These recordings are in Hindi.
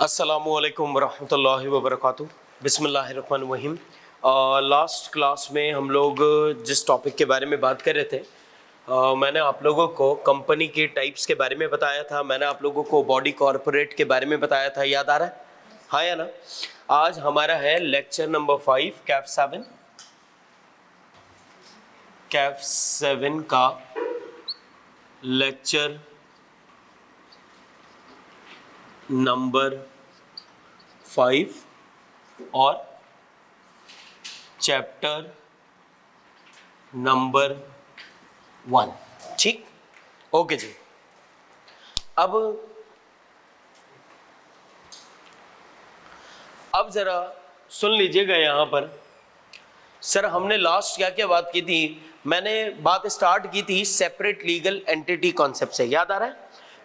अस्सलामुअलैकुम वरहमतुल्लाहि वबरकातुहू। बिस्मिल्लाहिर्रहमानिर्रहीम। लास्ट क्लास में हम लोग जिस टॉपिक के बारे में बात कर रहे थे, मैंने आप लोगों को कंपनी के टाइप्स के बारे में बताया था। मैंने आप लोगों को बॉडी कॉरपोरेट के बारे में बताया था, याद आ रहा है? हाँ या ना? आज हमारा है लेक्चर नंबर 5 कैफ 7 का लेक्चर नंबर 5 और चैप्टर नंबर 1। ठीक, ओके जी। अब जरा सुन लीजिएगा यहाँ पर। सर हमने लास्ट क्या क्या बात की थी? मैंने बात स्टार्ट की थी सेपरेट लीगल एंटिटी कॉन्सेप्ट से, याद आ रहा है?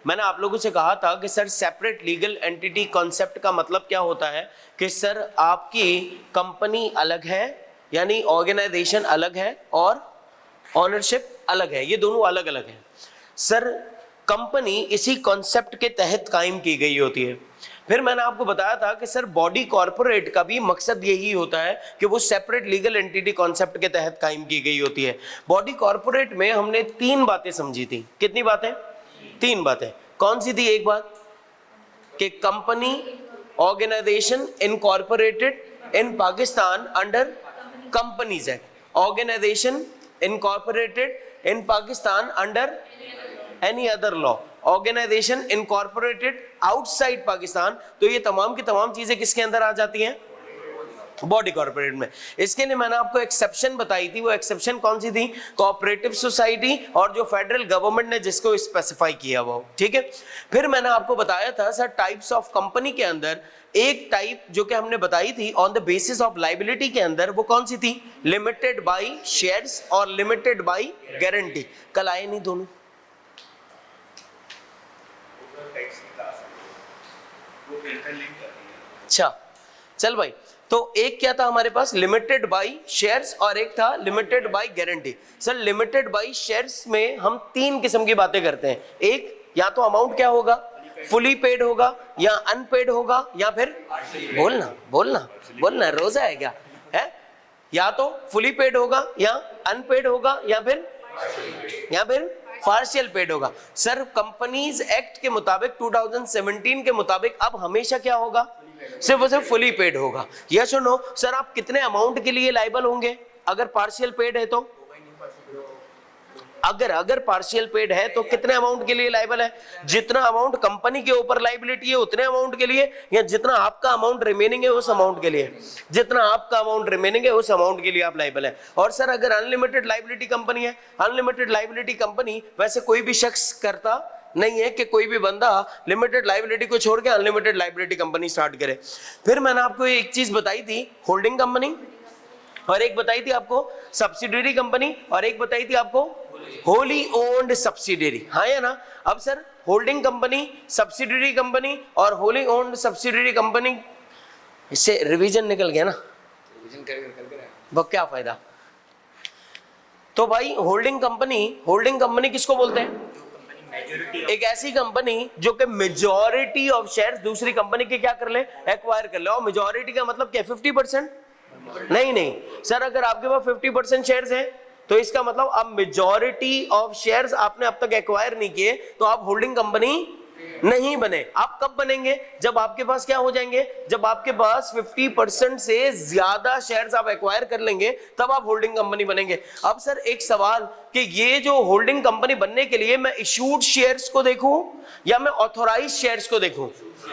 मैंने आप लोगों से कहा था कि sir separate legal entity concept का मतलब क्या होता है कि सर आपकी कंपनी अलग है, यानी ऑर्गेनाइजेशन अलग है और ऑनरशिप अलग है, ये दोनों अलग अलग हैं। सर कंपनी इसी कॉन्सेप्ट के तहत कायम की गई होती है। फिर मैंने आपको बताया था कि सर बॉडी कॉर्पोरेट का भी मकसद यही होता है कि वो सेपरेट लीगल एंटिटी कॉन्सेप्ट के तहत कायम की गई होती है। बॉडी कॉर्पोरेट में हमने 3 बातें समझी थी। कितनी बातें? 3 बातें। कौन सी थी? एक बात कि company organisation incorporated in Pakistan under companies act, organisation incorporated in Pakistan under any other law, organisation incorporated outside Pakistan. तो ये तमाम की तमाम चीजें किसके अंदर आ जाती हैं? बॉडी कॉर्पोरेट में। इसके लिए मैंने आपको एक्सेप्शन बताई थी। वो एक्सेप्शन कौन सी थी? कोऑपरेटिव सोसाइटी और जो फेडरल गवर्नमेंट ने जिसको स्पेसिफाई किया वो, ठीक है। फिर मैंने आपको बताया था सर टाइप्स ऑफ कंपनी के अंदर एक टाइप जो कि हमने बताई थी on the basis of liability के अंदर, वो कौन सी थी? लिमिटेड बाय शेयर्स और लिमिटेड बाय गारंटी। कल आए नहीं दोनों? अच्छा चल भाई, तो एक क्या था हमारे पास? लिमिटेड बाय शेयर्स और एक था limited by guarantee. Sir limited by shares में हम 3 किस्म की बातें करते हैं। एक, या तो अमाउंट क्या होगा? फुली पेड होगा, या अनपेड होगा, या फिर बोलना बोलना बोलना रोजा है क्या है? या तो फुली पेड होगा, या अनपेड होगा, या फिर पार्शियल पेड होगा। सर कंपनीज एक्ट के मुताबिक 2017 के मुताबिक अब हमेशा क्या होगा? सिर्फ और सिर्फ फुली पेड होगा। यस और नो? सर आप कितने अमाउंट के लिए लायबल होंगे अगर पार्शियल पेड है तो? अगर पार्शियल पेड है तो कितने अमाउंट के लिए लायबल है? जितना अमाउंट कंपनी के ऊपर लायबिलिटी है उतने अमाउंट के लिए, या जितना आपका अमाउंट रिमेनिंग है उस अमाउंट के लिए? जितना आपका अमाउंट रिमेनिंग है उस अमाउंट के लिए आप लायबल है। और सर अगर अनलिमिटेड लायबिलिटी कंपनी है, अनलिमिटेड लायबिलिटी कंपनी वैसे कोई भी शख्स करता नहीं है कि कोई भी बंदा लिमिटेड लायबिलिटी को छोड़ के अनलिमिटेड लायबिलिटी कंपनी स्टार्ट करे। फिर मैंने आपको एक चीज बताई थी होल्डिंग कंपनी, और एक बताई थी आपको सब्सिडियरी कंपनी, और एक बताई थी आपको होली ओन्ड सब्सिडियरी। हाँ या ना? अब sir holding company, subsidiary company और होली ओन्ड सब्सिडियरी कंपनी, इससे रिवीजन निकल गया ना? रिवीजन कर क्या फायदा? तो भाई होल्डिंग कंपनी किसको बोलते हैं? एक ऐसी कंपनी जो कि मेजॉरिटी ऑफ शेयर्स दूसरी कंपनी के क्या कर ले? एक्वायर कर ले। और मेजॉरिटी का मतलब क्या? 50%? नहीं सर, अगर आपके पास 50% शेयर्स हैं तो इसका मतलब अब मेजॉरिटी ऑफ शेयर्स आपने अब तक एक्वायर नहीं किए, तो आप होल्डिंग कंपनी नहीं बने। आप कब बनेंगे? जब आपके पास क्या हो जाएंगे? जब आपके पास 50% से ज्यादा शेयर्स आप एक्वायर कर लेंगे, तब आप होल्डिंग कंपनी बनेंगे। अब सर एक सवाल कि ये जो होल्डिंग कंपनी बनने के लिए मैं इशूड शेयर्स को देखूं या मैं ऑथोराइज शेयर्स को देखूं?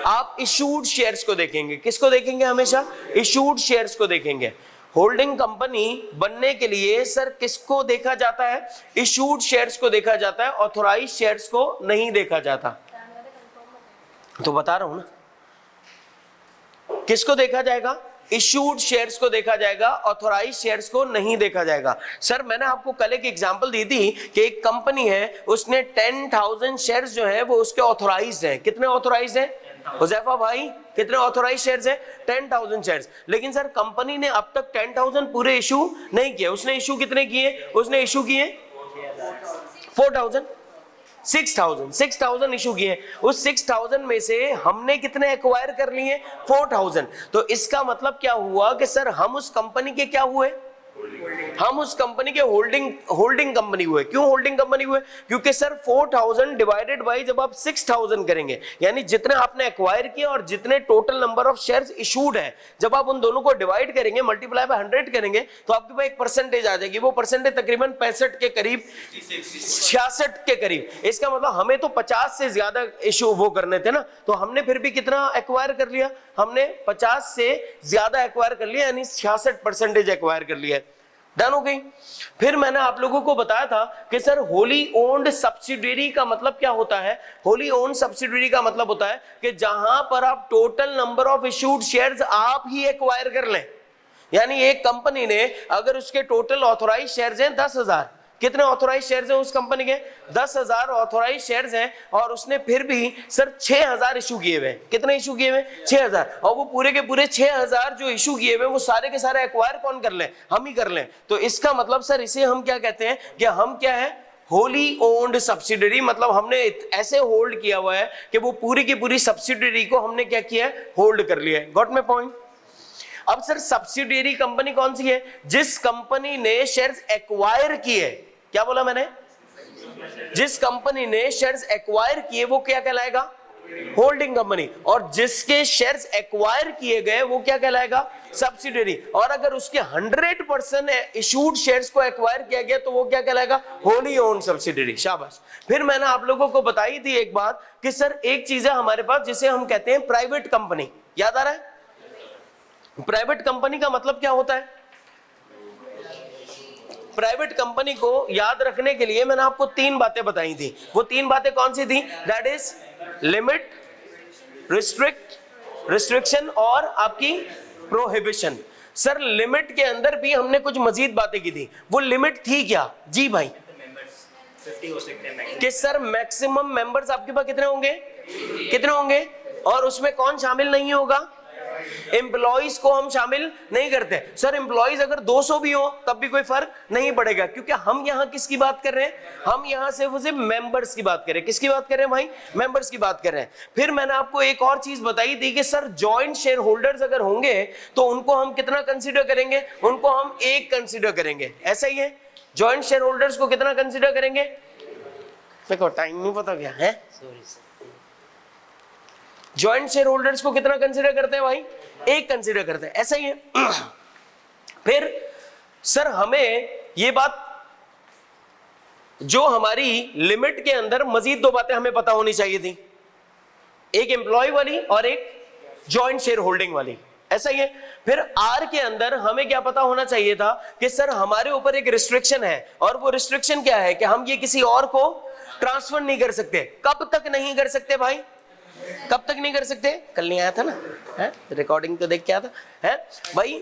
आप इशूड शेयर्स को देखेंगे। किसको देखेंगे? हमेशा इशूड शेयर्स को देखेंगे। होल्डिंग कंपनी बनने के लिए सर किसको देखा जाता है? इशूड शेयर्स को देखा जाता है, ऑथोराइज शेयर्स को नहीं देखा जाता। तो बता रहा हूं ना, किसको देखा जाएगा? इशूड शेयर्स को देखा जाएगा, ऑथोराइज शेयर्स को नहीं देखा जाएगा। सर मैंने आपको कल एक एग्जांपल दी थी कि एक कंपनी है, उसने 10,000 शेयर्स जो है वो उसके ऑथोराइज्ड हैं। कितने ऑथोराइज्ड हैं हुजैफा भाई? कितने ऑथोराइज शेयर्स हैं? 10,000 शेयर्स। लेकिन सर कंपनी ने अब तक 10,000 पूरे इशू नहीं किए। उसने इशू कितने किए? उसने इशू किए 4,000। 6,000 इशू किए, उस 6,000 में से हमने कितने एक्वायर कर लिए? 4,000। तो इसका मतलब क्या हुआ कि सर हम उस कंपनी के क्या हुए? हम उस कंपनी के होल्डिंग कंपनी हुए। क्यों होल्डिंग कंपनी हुए? क्योंकि सर 4,000 डिवाइडेड बाय जब आप 6,000 करेंगे, यानी जितने आपने एक्वायर किए और जितने total number of shares issued है, जब आप उन दोनों को डिवाइड करेंगे, मल्टीप्लाई बाय 100 करेंगे, तो आपके पास एक परसेंटेज आ जाएगी। वो परसेंटेज तकरीबन 65 के करीब, 66 के करीब। इसका मतलब हमें तो 50 से ज्यादा इशू वो करने थे ना, तो हमने फिर भी कितना एक्वायर कर लिया? हमने 50 से ज्यादा एक्वायर कर लिया, यानी 66% एक्वायर कर लिया। डन हो गई। फिर मैंने आप लोगों को बताया था कि सर होली ओन्ड सब्सिडियरी का मतलब क्या होता है? होली ओन्ड सब्सिडियरी का मतलब होता है कि जहां पर आप total number of issued shares आप ही एक्वायर कर लें। यानी एक कंपनी ने अगर उसके टोटल ऑथोराइज शेयर्स हैं 10,000, कितने ऑथोराइज शेयर्स हैं उस कंपनी के? 10,000 ऑथोराइज शेयर्स हैं, और उसने फिर भी सर 6,000 इशू किए हुए। कितने इशू किए हुए? 6,000। और वो पूरे के पूरे 6,000 जो इशू किए हुए वो सारे के सारे एक्वायर कौन कर ले? हम ही कर लें। तो इसका मतलब सर इसे हम क्या कहते हैं कि हम क्या है? Wholly owned subsidiary. मतलब हमने ऐसे होल्ड किया हुआ है कि वो पूरी की पूरी सब्सिडियरी को हमने क्या किया है? होल्ड कर लिया है। Got my point? अब सर सब्सिडियरी कंपनी कौन सी है? जिस कंपनी ने शेयर्स एक्वायर किए। क्या बोला मैंने? जिस कंपनी ने शेयर्स एक्वायर किए वो क्या कहलाएगा? Holding company. और जिसके शेयर्स एक्वायर किए गए वो क्या कहलाएगा? सब्सिडियरी। और अगर उसके 100% इशूड शेयर्स को एक्वायर किया गया तो वो क्या कहलाएगा? Wholly owned subsidiary. शाबाश। फिर मैंने आप लोगों को बताई थी एक बात कि सर एक चीज है हमारे पास जिसे हम कहते हैं प्राइवेट कंपनी। याद आ रहा है? प्राइवेट कंपनी का मतलब क्या होता है? प्राइवेट कंपनी को याद रखने के लिए मैंने आपको 3 बातें बताई थी। वो 3 बातें कौन सी थी? दैट इज लिमिट, रिस्ट्रिक्शन और आपकी प्रोहिबिशन। सर लिमिट के अंदर भी हमने कुछ मजीद बातें की थी। वो लिमिट थी क्या? जी भाई, कि सर मैक्सिमम मेंबर्स आपके पास कितने होंगे? कितने होंगे? और उसमें कौन शामिल नहीं होगा? एम्प्लॉइज को हम शामिल नहीं करते। सर एम्प्लॉइज अगर 200 भी हो तब भी कोई फर्क नहीं पड़ेगा, क्योंकि हम यहां किसकी बात कर रहे हैं? हम यहां सिर्फ मेंबर्स की बात कर रहे हैं। किसकी बात कर रहे हैं भाई? मेंबर्स की बात कर रहे हैं। फिर मैंने आपको एक और चीज बताई थी कि सर जॉइंट शेयर होल्डर्स अगर होंगे तो उनको हम कितना कंसीडर करेंगे? उनको हम 1 कंसीडर करेंगे। ऐसा ही है? जॉइंट शेयर होल्डर्स को कितना कंसीडर करेंगे? देखो टाइम नहीं पता क्या है। जॉइंट शेयर होल्डर्स को कितना कंसीडर करते हैं भाई? 1 कंसीडर करते हैं। ऐसा ही है। फिर सर हमें ये बात, जो हमारी लिमिट के अंदर मजीद 2 बातें हमें पता होनी चाहिए थी, एक एम्प्लॉय वाली और एक जॉइंट शेयर होल्डिंग वाली। ऐसा ही है। फिर आर के अंदर हमें क्या पता होना चाहिए था कि सर हमारे ऊपर एक रिस्ट्रिक्शन है, और वो रिस्ट्रिक्शन क्या है कि हम ये किसी और को ट्रांसफर नहीं कर सकते। कब तक नहीं कर सकते भाई? कब तक नहीं कर सकते? कल नहीं आया था ना, है रिकॉर्डिंग तो देख के आया था, है भाई?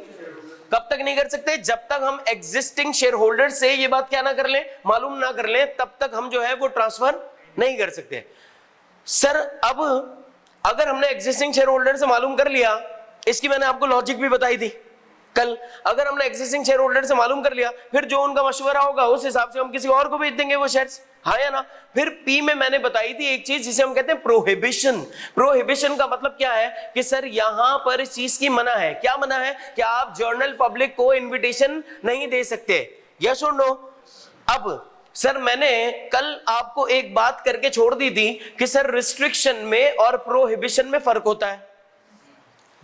कब तक नहीं कर सकते? जब तक हम एग्जिस्टिंग शेयर होल्डर से ये बात क्या ना कर लें, मालूम ना कर लें, तब तक हम जो है वो ट्रांसफर नहीं कर सकते। सर अब अगर हमने एग्जिस्टिंग शेयर होल्डर से मालूम कर लिया, इसकी मैंने आपको लॉजिक भी बताई थी कल। अगर हमने एग्जिस्टिंग शेयर होल्डर से मालूम कर लिया, फिर जो उनका मशवरा होगा उस हिसाब से हम किसी और को भेज देंगे वो शेयर्स, हाँ या ना? फिर पी में मैंने बताई थी एक चीज जिसे हम कहते हैं प्रोहिबिशन। प्रोहिबिशन का मतलब क्या है कि सर यहां पर इस चीज की मना है। क्या मना है? कि आप जर्नल पब्लिक को इन्विटेशन नहीं दे सकते। यस और नो? अब सर मैंने कल आपको एक बात करके छोड़ दी थी कि सर रिस्ट्रिक्शन में और प्रोहिबिशन में फर्क होता है,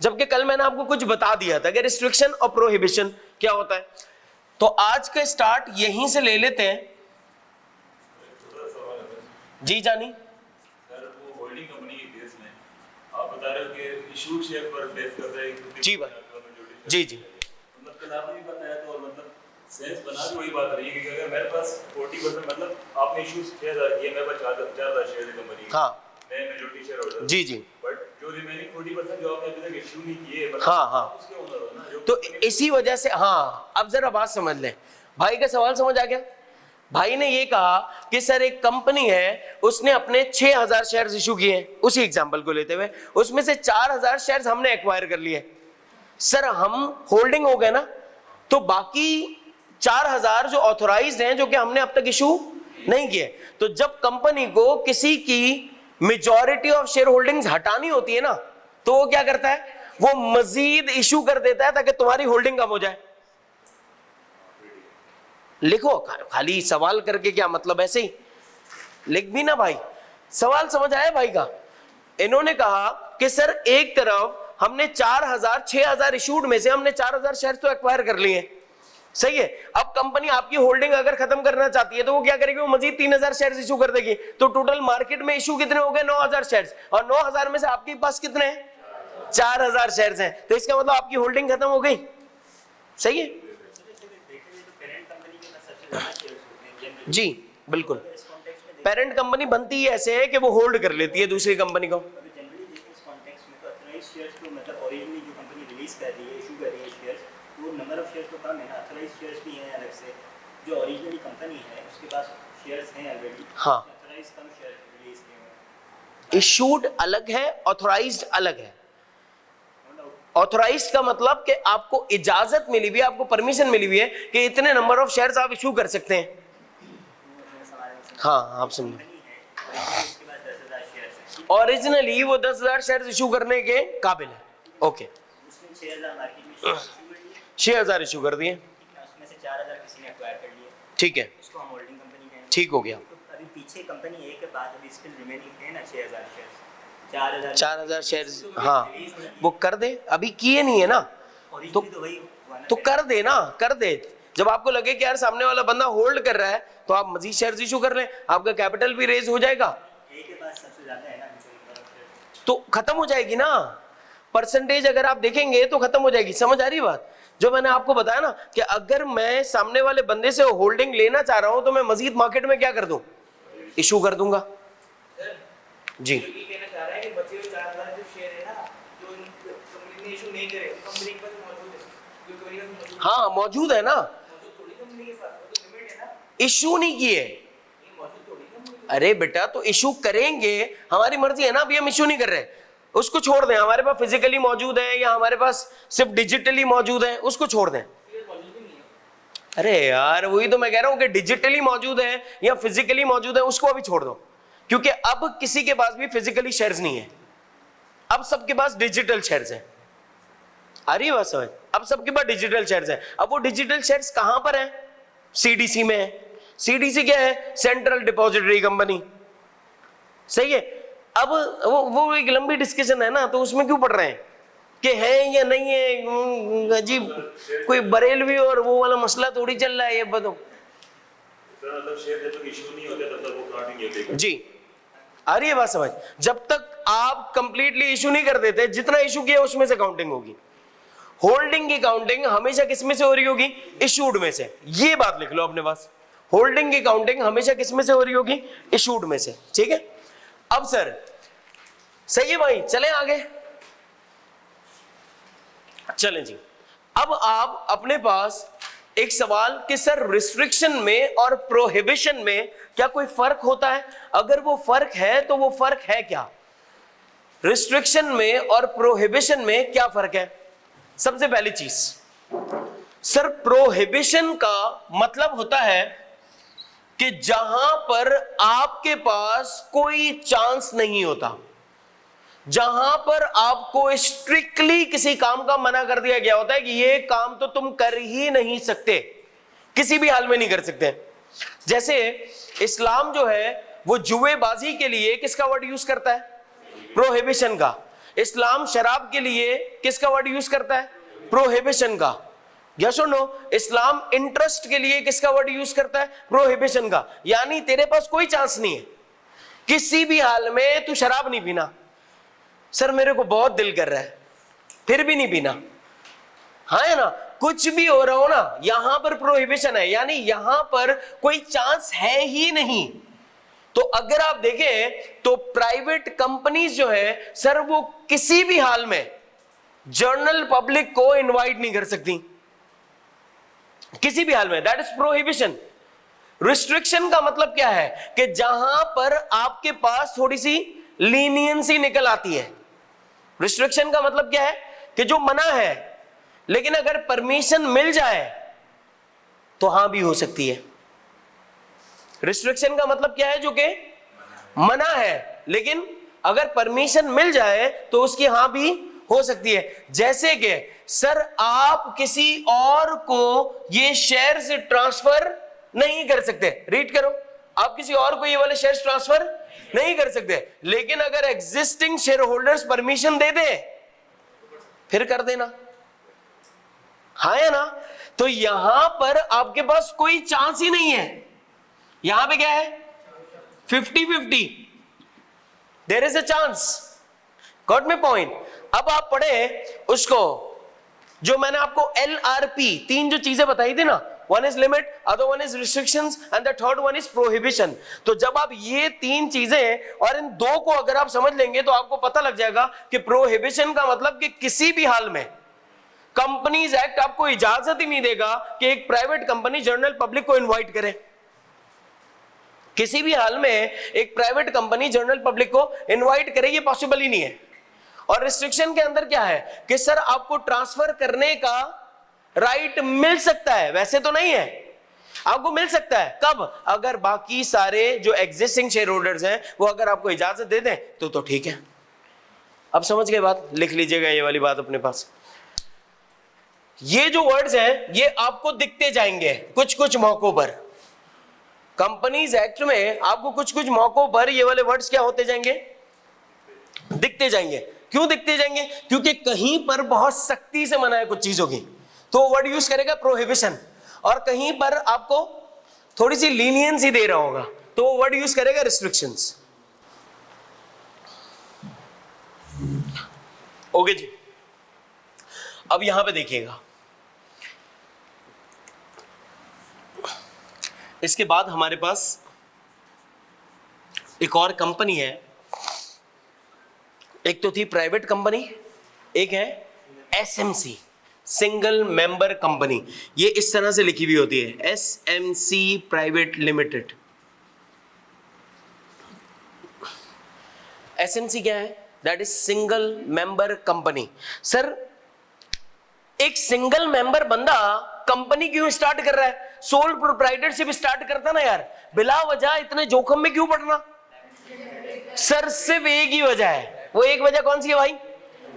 जबकि कल मैंने आपको कुछ बता दिया था कि रिस्ट्रिक्शन और प्रोहिबिशन क्या होता है। तो आज का स्टार्ट यहीं से ले लेते हैं। जी जानी सर, वो होल्डिंग कंपनी के केस में आप बता रहे हो कि इशूड शेयर पर बेस कर रहे हैं। जी भाई, जी जी, मतलब कल आपने भी बताया तो मतलब सेंस बना भी वही बात रही है कि अगर मेरे पास 40% मतलब आपने इशू 6,000 किए, मेरे पास 4,000 शेयर है कंपनी के, हाँ मैं मेजॉरिटी शेयर होल्डर, जी जी, बट जो रिमेनिंग 40% जो आपने अभी तक इशू नहीं किए, मतलब हाँ हाँ, उसके ओनर हो ना, जो तो इसी वजह से, हाँ अब जरा बात समझ लें। भाई का सवाल समझ आ गया? भाई ने ये कहा कि सर एक कंपनी है, उसने अपने 6,000 शेयर्स इशू किए हैं, उसी एग्जांपल को लेते हुए, उसमें से 4,000 शेयर्स हमने एक्वायर कर लिए। सर हम होल्डिंग हो गए ना, तो बाकी 4,000 जो ऑथोराइज्ड हैं, जो कि हमने अब तक इशू नहीं किए। तो जब कंपनी को किसी की मेजॉरिटी ऑफ शेयर होल्डिंग्स हटानी होती है ना, तो वो क्या करता है, वो मजीद इशू कर देता है ताकि तुम्हारी होल्डिंग कम हो जाए। लिखो, खाली सवाल करके क्या मतलब, ऐसे ही लिख भी ना भाई। सवाल समझ आया भाई का? इन्होंने कहा कि सर एक तरफ हमने 4000 6000 इशूड में से हमने 4000 शेयर तो एक्वायर कर लिए, सही है। अब कंपनी आपकी होल्डिंग अगर खत्म करना चाहती है तो वो क्या करेगी, वो मजीद 3000 शेयर इशू कर देगी। तो टोटल मार्केट में इशू कितने हो गए, 9000 शेयर, और 9000 में से आपके पास कितने हैं, 4000 शेयर हैं। तो इसका मतलब आपकी होल्डिंग खत्म हो गई, सही है जी, बिल्कुल। पेरेंट कंपनी बनती ही ऐसे है कि वो होल्ड कर लेती है दूसरी कंपनी को। हाँ, इशूड अलग है, ऑथराइज्ड अलग है। ऑथराइज्ड का मतलब कि आपको इजाजत मिली हुई है, आपको परमिशन मिली हुई है कि इतने नंबर ऑफ शेयर्स आप इशू कर सकते हैं। हाँ, आप समझे, ओरिजिनली वो 10,000 शेयर्स इशू करने के काबिल है। ओके, 6,000 इशू कर दिए, ठीक है, ठीक हो गया। अभी पीछे कंपनी ए के बाद अभी स्टिल रिमेनिंग है ना 6,000 शेयर्स, 4,000 शेयर्स, हाँ वो कर दे, अभी किए नहीं है ना, तो कर दे ना, कर दे। जब आपको लगे कि यार सामने वाला बंदा होल्ड कर रहा है तो आप मजीद शेयर्स इशू कर लें, आपका कैपिटल भी रेज हो जाएगा, ए के पास सबसे ज्यादा है ना, तो खत्म हो जाएगी ना। परसेंटेज अगर आप देखेंगे तो खत्म हो जाएगी। समझ आ रही बात? जो मैंने आपको बताया ना कि अगर मैं सामने वाले बंदे से होल्डिंग लेना चाह रहा हूं तो मैं मजीद मार्केट में क्या कर दूं, इशू कर दूंगा जी। कहना चाह रहा है कि बचे हुए 4,000 जो शेयर है ना, जो कंपनी ने इशू नहीं करे, कंपनी के पास मौजूद है, जो कंपनी के पास मौजूद हाँ मौजूद है ना, मौजूद थोड़ी कंपनी के पास, वो तो लिमिट है ना, इशू नहीं किए। ये मौजूद थोड़ी कंपनी के अरे बेटा तो इशू करेंगे, हमारी मर्जी है ना, अभी हम इशू नहीं कर रहे, उसको छोड़ दें। हमारे पास फिजिकली मौजूद है या हमारे पास सिर्फ डिजिटली मौजूद है, उसको छोड़ दें। पास मौजूद ही नहीं है। अरे यार वही तो मैं कह रहा हूं कि डिजिटली मौजूद है या फिजिकली मौजूद है, उसको अभी छोड़ दो, क्योंकि अब किसी के पास भी फिजिकली शेयर्स नहीं है, अब सबके पास डिजिटल शेयर्स हैं। आ रही है बात समझ? अब सबके पास डिजिटल शेयर्स हैं। अब वो डिजिटल शेयर्स कहां पर हैं, सीडीसी में है। सीडीसी क्या है, सेंट्रल डिपॉजिटरी कंपनी, सही है। अब वो एक लंबी डिस्कशन है ना, तो उसमें क्यों पढ़ रहे हैं कि है या नहीं है, अजीब कोई बरेलवी और वो वाला मसला थोड़ी चल रहा है, ये बताओ जी। आ रही है बात समझ? जब तक आप कंप्लीटली इशू नहीं कर देते, जितना इशू किया उसमें से काउंटिंग होगी। होल्डिंग की काउंटिंग हमेशा किसमें से हो रही होगी, इशूड में से। ये बात लिख लो अपने पास, होल्डिंग की काउंटिंग हमेशा किसमें से हो रही होगी, इशूड में से, ठीक है। अब सर सही है भाई, चलें आगे, चलें जी। अब आप अपने पास एक सवाल कि सर रिस्ट्रिक्शन में और प्रोहिबिशन में क्या कोई फर्क होता है? अगर वो फर्क है तो वो फर्क है क्या? रिस्ट्रिक्शन में और प्रोहिबिशन में क्या फर्क है? सबसे पहली चीज, सर प्रोहिबिशन का मतलब होता है कि जहां पर आपके पास कोई चांस नहीं होता, जहां पर आपको स्ट्रिक्टली किसी काम का मना कर दिया गया होता है कि ये काम तो तुम कर ही नहीं सकते, किसी भी हाल में नहीं कर सकते। जैसे इस्लाम जो है वो जुएबाजी के लिए किसका वर्ड यूज करता है, प्रोहिबिशन का। इस्लाम शराब के लिए किसका वर्ड यूज करता है, प्रोहिबिशन का। या सुनो, इस्लाम इंटरेस्ट के लिए किसका वर्ड यूज करता है, प्रोहिबिशन का। यानी तेरे पास कोई चांस नहीं है, किसी भी हाल में तू शराब नहीं पीना। सर मेरे को बहुत दिल कर रहा है, फिर भी नहीं पीना, हाँ है ना, कुछ भी हो रहा हो ना, यहां पर प्रोहिबिशन है, यानी यहां पर कोई चांस है ही नहीं। तो अगर आप देखें तो प्राइवेट कंपनीज जो है सर, वो किसी भी हाल में जनरल पब्लिक को इनवाइट नहीं कर सकती, किसी भी हाल में। That is prohibition. रिस्ट्रिक्शन का मतलब क्या है कि जहां पर आपके पास थोड़ी सी लीनियंसी निकल आती है। रिस्ट्रिक्शन का मतलब क्या है कि जो मना है, लेकिन अगर परमिशन मिल जाए तो हां भी हो सकती है। रिस्ट्रिक्शन का मतलब क्या है? जो कि मना है, लेकिन अगर परमिशन मिल जाए तो उसकी हां भी हो सकती है। जैसे कि सर आप किसी और को ये शेयर्स ट्रांसफर नहीं कर सकते, रीड करो, आप किसी और को ये वाले शेयर्स ट्रांसफर नहीं कर सकते, लेकिन अगर एग्जिस्टिंग शेयर होल्डर्स परमिशन दे दे फिर कर देना, हाँ या ना? तो यहां पर आपके पास कोई चांस ही नहीं है, यहां पे क्या है? 50-50, there is a chance, got me point. अब आप पढ़े उसको, जो मैंने आपको LRP 3 जो चीजें बताई थी ना, one is limit, other one is restrictions and the third one is prohibition. तो जब आप ये 3 चीजें और इन 2 को अगर आप समझ लेंगे तो आपको पता लग जाएगा कि प्रोहिबिशन का मतलब कि किसी भी हाल में कंपनीज एक्ट आपको इजाजत ही नहीं देगा कि एक प्राइवेट कंपनी जनरल पब्लिक को इनवाइट करे, किसी भी हाल में एक प्राइवेट कंपनी जनरल पब्लिक को इनवाइट करे, ये पॉसिबल ही नहीं है। और रिस्ट्रिक्शन के अंदर क्या है कि सर आपको ट्रांसफर करने का राइट मिल सकता है, वैसे तो नहीं है, आपको मिल सकता है। कब? अगर बाकी सारे जो एग्जिस्टिंग शेयर होल्डर्स हैं वो अगर आपको इजाजत दे दें तो ठीक है। अब समझ गए बात? लिख लीजिएगा ये वाली बात अपने पास। ये जो वर्ड्स हैं ये आपको दिखते जाएंगे कुछ कुछ मौकों पर, कंपनीज एक्ट में आपको कुछ कुछ मौकों पर ये वाले वर्ड्स क्या होते जाएंगे? दिखते जाएंगे। क्यों दिखते जाएंगे? क्योंकि कहीं पर बहुत सख्ती से मना है कुछ चीजों की, तो वर्ड यूज करेगा प्रोहिबिशन, और कहीं पर आपको थोड़ी सी लीनियंसी दे रहा होगा तो वो वर्ड यूज करेगा रिस्ट्रिक्शंस। ओके जी, अब यहां पे देखिएगा, इसके बाद हमारे पास एक और कंपनी है, एक तो थी प्राइवेट कंपनी, एक है SMC, सिंगल मेंबर कंपनी। ये इस तरह से लिखी हुई होती है, SMC प्राइवेट लिमिटेड। SMC क्या है? That is single member company. Sir एक सिंगल मेंबर बंदा कंपनी क्यों स्टार्ट कर रहा है? सोल प्रोप्राइटरशिप स्टार्ट करता ना यार, बिला वजह इतने जोखिम में क्यों पड़ना? सर सिर्फ एक ही वजह है, वो एक वजह कौन सी है भाई?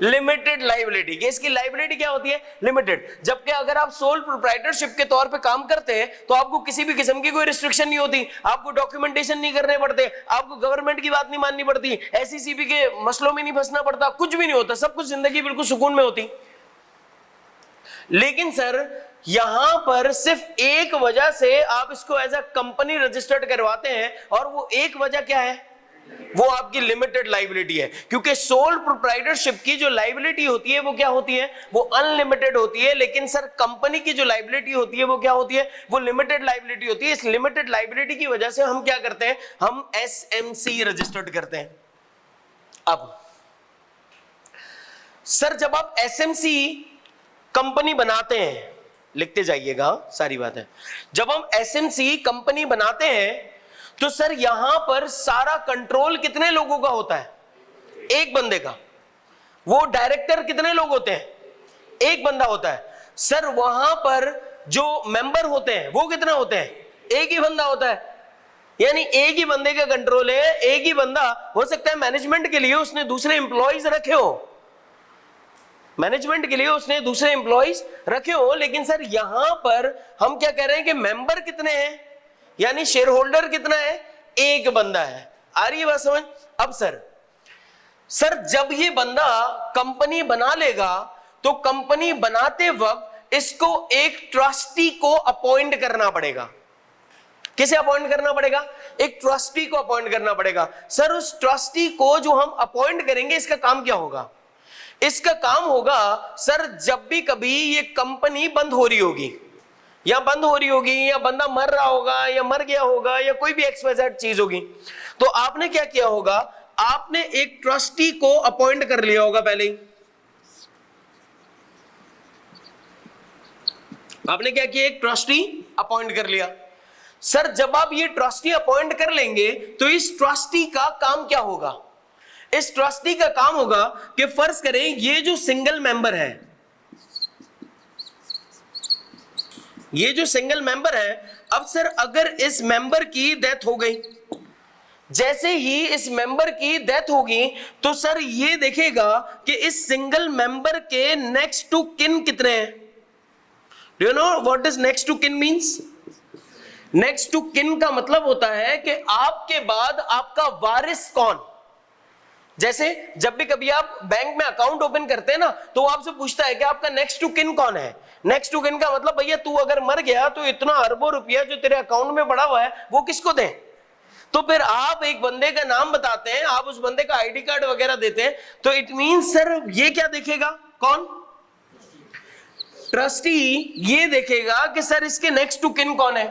Limited liability. इसकी लाइबिलिटी क्या होती है? लिमिटेड। जबकि अगर आप सोल प्रोप्राइटरशिप के तौर पे काम करते हैं तो आपको किसी भी किस्म की कोई रिस्ट्रिक्शन नहीं होती, आपको डॉक्यूमेंटेशन नहीं करने पड़ते, आपको गवर्नमेंट की बात नहीं माननी पड़ती, SECB के मसलों में नहीं फंसना पड़ता, कुछ भी नहीं होता, सब कुछ जिंदगी बिल्कुल सुकून में होती। लेकिन सर यहां पर सिर्फ एक वजह से आप इसको एज अ कंपनी रजिस्टर्ड करवाते हैं, और वो एक वजह क्या है? वो आपकी लिमिटेड लाइबिलिटी है। क्योंकि सोल प्रोप्राइटरशिप की जो लाइबिलिटी होती है वो क्या होती है? वो अनलिमिटेड होती है। लेकिन सर कंपनी की जो लाइबिलिटी होती है वो क्या होती है? वो लिमिटेड लाइबिलिटी होती है। इस लिमिटेड लाइबिलिटी की वजह से हम क्या करते हैं? हम SMC रजिस्टर्ड करते हैं। अब सर जब आप SMC कंपनी बनाते हैं, लिखते जाइएगा सारी बात है, जब हम SMC कंपनी बनाते हैं तो सर यहां पर सारा कंट्रोल कितने लोगों का होता है? एक बंदे का। वो डायरेक्टर कितने लोग होते हैं? एक बंदा होता है। सर वहां पर जो मेंबर होते हैं वो कितने होते हैं? एक ही बंदा होता है। यानी एक ही बंदे का कंट्रोल है, एक ही बंदा। हो सकता है मैनेजमेंट के लिए उसने दूसरे एम्प्लॉइज रखे हो, मैनेजमेंट के लिए उसने दूसरे एम्प्लॉइज रखे हो, लेकिन सर यहां पर हम क्या कह रहे हैं कि मेंबर कितने हैं, यानी शेयर होल्डर कितना है? एक बंदा है। आ रही है बात समझ? अब सर जब ये बंदा कंपनी बना लेगा तो कंपनी बनाते वक्त इसको एक ट्रस्टी को अपॉइंट करना पड़ेगा। किसे अपॉइंट करना पड़ेगा? एक ट्रस्टी को अपॉइंट करना पड़ेगा। सर उस ट्रस्टी को जो हम अपॉइंट करेंगे इसका काम क्या होगा? इसका काम होगा सर जब भी कभी ये कंपनी बंद हो रही होगी या बंदा मर रहा होगा या मर गया होगा या कोई भी XYZ चीज होगी, तो आपने क्या किया होगा? आपने एक ट्रस्टी को अपॉइंट कर लिया होगा। पहले ही आपने क्या किया? एक ट्रस्टी अपॉइंट कर लिया। सर जब आप ये ट्रस्टी अपॉइंट कर लेंगे तो इस ट्रस्टी का काम क्या होगा? इस ट्रस्टी का काम होगा कि फर्ज करें ये जो सिंगल मेंबर है, ये जो सिंगल मेंबर है, अब सर अगर इस मेंबर की डेथ हो गई, जैसे ही इस मेंबर की डेथ होगी तो सर ये देखेगा कि इस सिंगल मेंबर के नेक्स्ट टू किन कितने हैं। Do you know what is next to kin means? Next to kin का मतलब होता है कि आपके बाद आपका वारिस कौन। जैसे जब भी कभी आप बैंक में अकाउंट ओपन करते हैं ना तो वो आपसे पूछता है कि आपका नेक्स्ट टू किन कौन है। नेक्स्ट टू किन का मतलब भैया तू अगर मर गया तो इतना अरबों रुपया जो तेरे अकाउंट में पड़ा हुआ है वो किसको दें। तो फिर आप एक बंदे का नाम बताते हैं, आप उस बंदे का आईडी कार्ड वगैरह देते हैं, तो इट मींस सर ये क्या देखेगा, कौन? ट्रस्टी ये देखेगा कि सर इसके नेक्स्ट टू किन कौन है।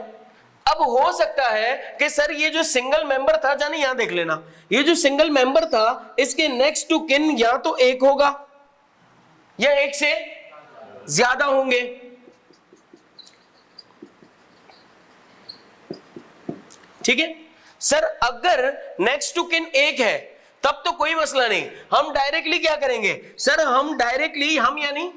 अब हो सकता है कि सर ये जो सिंगल मेंबर था, जाने यहां देख लेना, ये जो सिंगल मेंबर था इसके नेक्स्ट टू किन या तो एक होगा या एक से ज्यादा होंगे। ठीक है सर, अगर नेक्स्ट टू किन एक है तब तो कोई मसला नहीं, हम डायरेक्टली क्या करेंगे सर, हम डायरेक्टली हम यानी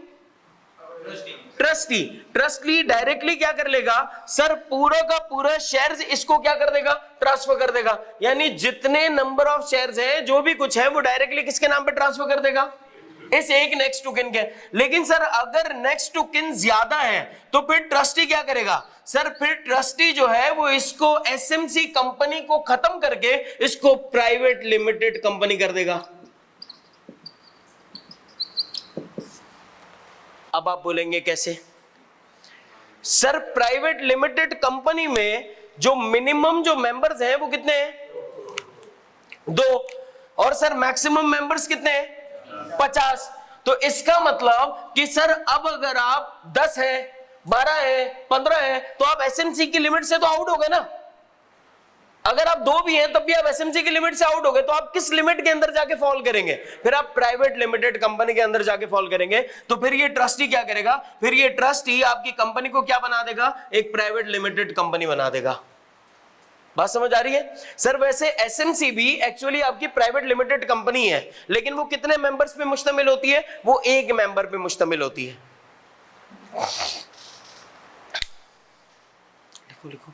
ट्रस्टी डायरेक्टली क्या कर लेगा सर, पूरा का पूरा शेयर्स इसको क्या कर देगा, ट्रांसफर कर देगा। यानी जितने नंबर ऑफ शेयर्स हैं जो भी कुछ है वो डायरेक्टली किसके नाम पे ट्रांसफर कर देगा, इस एक नेक्स्ट टू किन के। लेकिन सर अगर नेक्स्ट टू किन ज्यादा है तो फिर ट्रस्टी क्या करेगा सर, फिर ट्रस्टी जो है वो इसको एसएमसी कंपनी को खत्म करके इसको प्राइवेट लिमिटेड कंपनी कर देगा। अब आप बोलेंगे कैसे सर, प्राइवेट लिमिटेड कंपनी में जो मिनिमम जो मेंबर्स हैं वो कितने हैं, 2, और सर मैक्सिमम मेंबर्स कितने हैं, 50। तो इसका मतलब कि सर अब अगर आप 10 है, 12 है, 15 है तो आप एसएमसी की लिमिट से तो आउट हो गए ना। अगर आप 2 भी हैं तब भी आप एसएमसी की लिमिट से आउट हो गए, तो आप किस लिमिट के अंदर जाके फॉल करेंगे, फिर आप प्राइवेट लिमिटेड कंपनी के अंदर जाके फॉल करेंगे। तो फिर ये ट्रस्टी क्या करेगा, फिर ये ट्रस्टी आपकी कंपनी को क्या बना देगा, एक प्राइवेट लिमिटेड कंपनी बना देगा। बात समझ आ रही है सर? वैसे एसएमसी भी एक्चुअली आपकी प्राइवेट लिमिटेड कंपनी है, लेकिन वो कितने मेंबर्स पे मुश्तमिल होती है, वो एक मेंबर पे मुश्तमिल होती है। लिखो लिखो,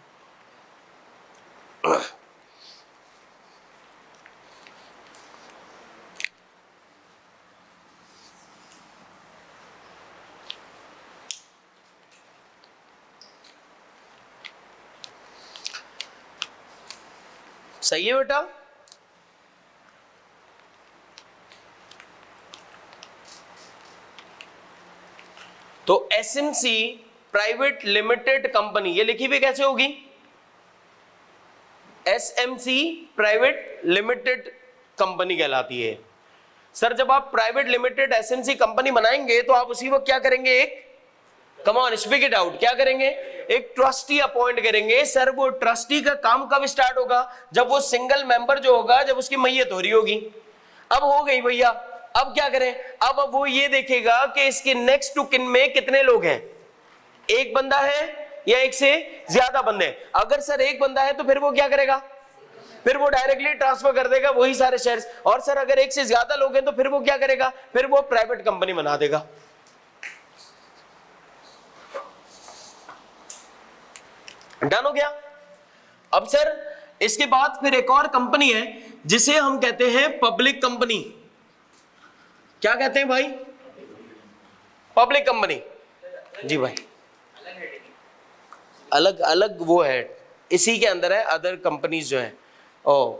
सही है बेटा? तो एसएमसी प्राइवेट लिमिटेड कंपनी ये लिखी हुई कैसे होगी, एसएमसी प्राइवेट लिमिटेड कंपनी कहलाती है। सर जब आप प्राइवेट लिमिटेड एसएमसी कंपनी बनाएंगे तो आप उसी वक्त क्या करेंगे, एक come on speak it out, क्या करेंगे, एक ट्रस्टी अपॉइंट करेंगे। सर वो ट्रस्टी का काम कब स्टार्ट होगा, जब वो सिंगल मेंबर जो होगा जब उसकी मैयत हो रही होगी। अब हो गई भैया, अब क्या करें, अब वो ये देखेगा कि इसके नेक्स्ट टू किन में कितने लोग हैं, एक बंदा है या एक से ज्यादा बंदे। अगर सर एक बंदा है तो फिर वो क्या करेगा, फिर वो डायरेक्टली ट्रांसफर कर देगा वही सारे शेयर्स। और सर अगर एक से ज्यादा लोग हैं तो फिर वो क्या करेगा, फिर वो प्राइवेट कंपनी बना देगा। डन हो गया? अब सर इसके बाद फिर एक और कंपनी है जिसे हम कहते हैं पब्लिक कंपनी। क्या कहते हैं भाई, पब्लिक कंपनी। जी भाई, अलग अलग वो है, इसी के अंदर है अदर कंपनीज जो है, ओ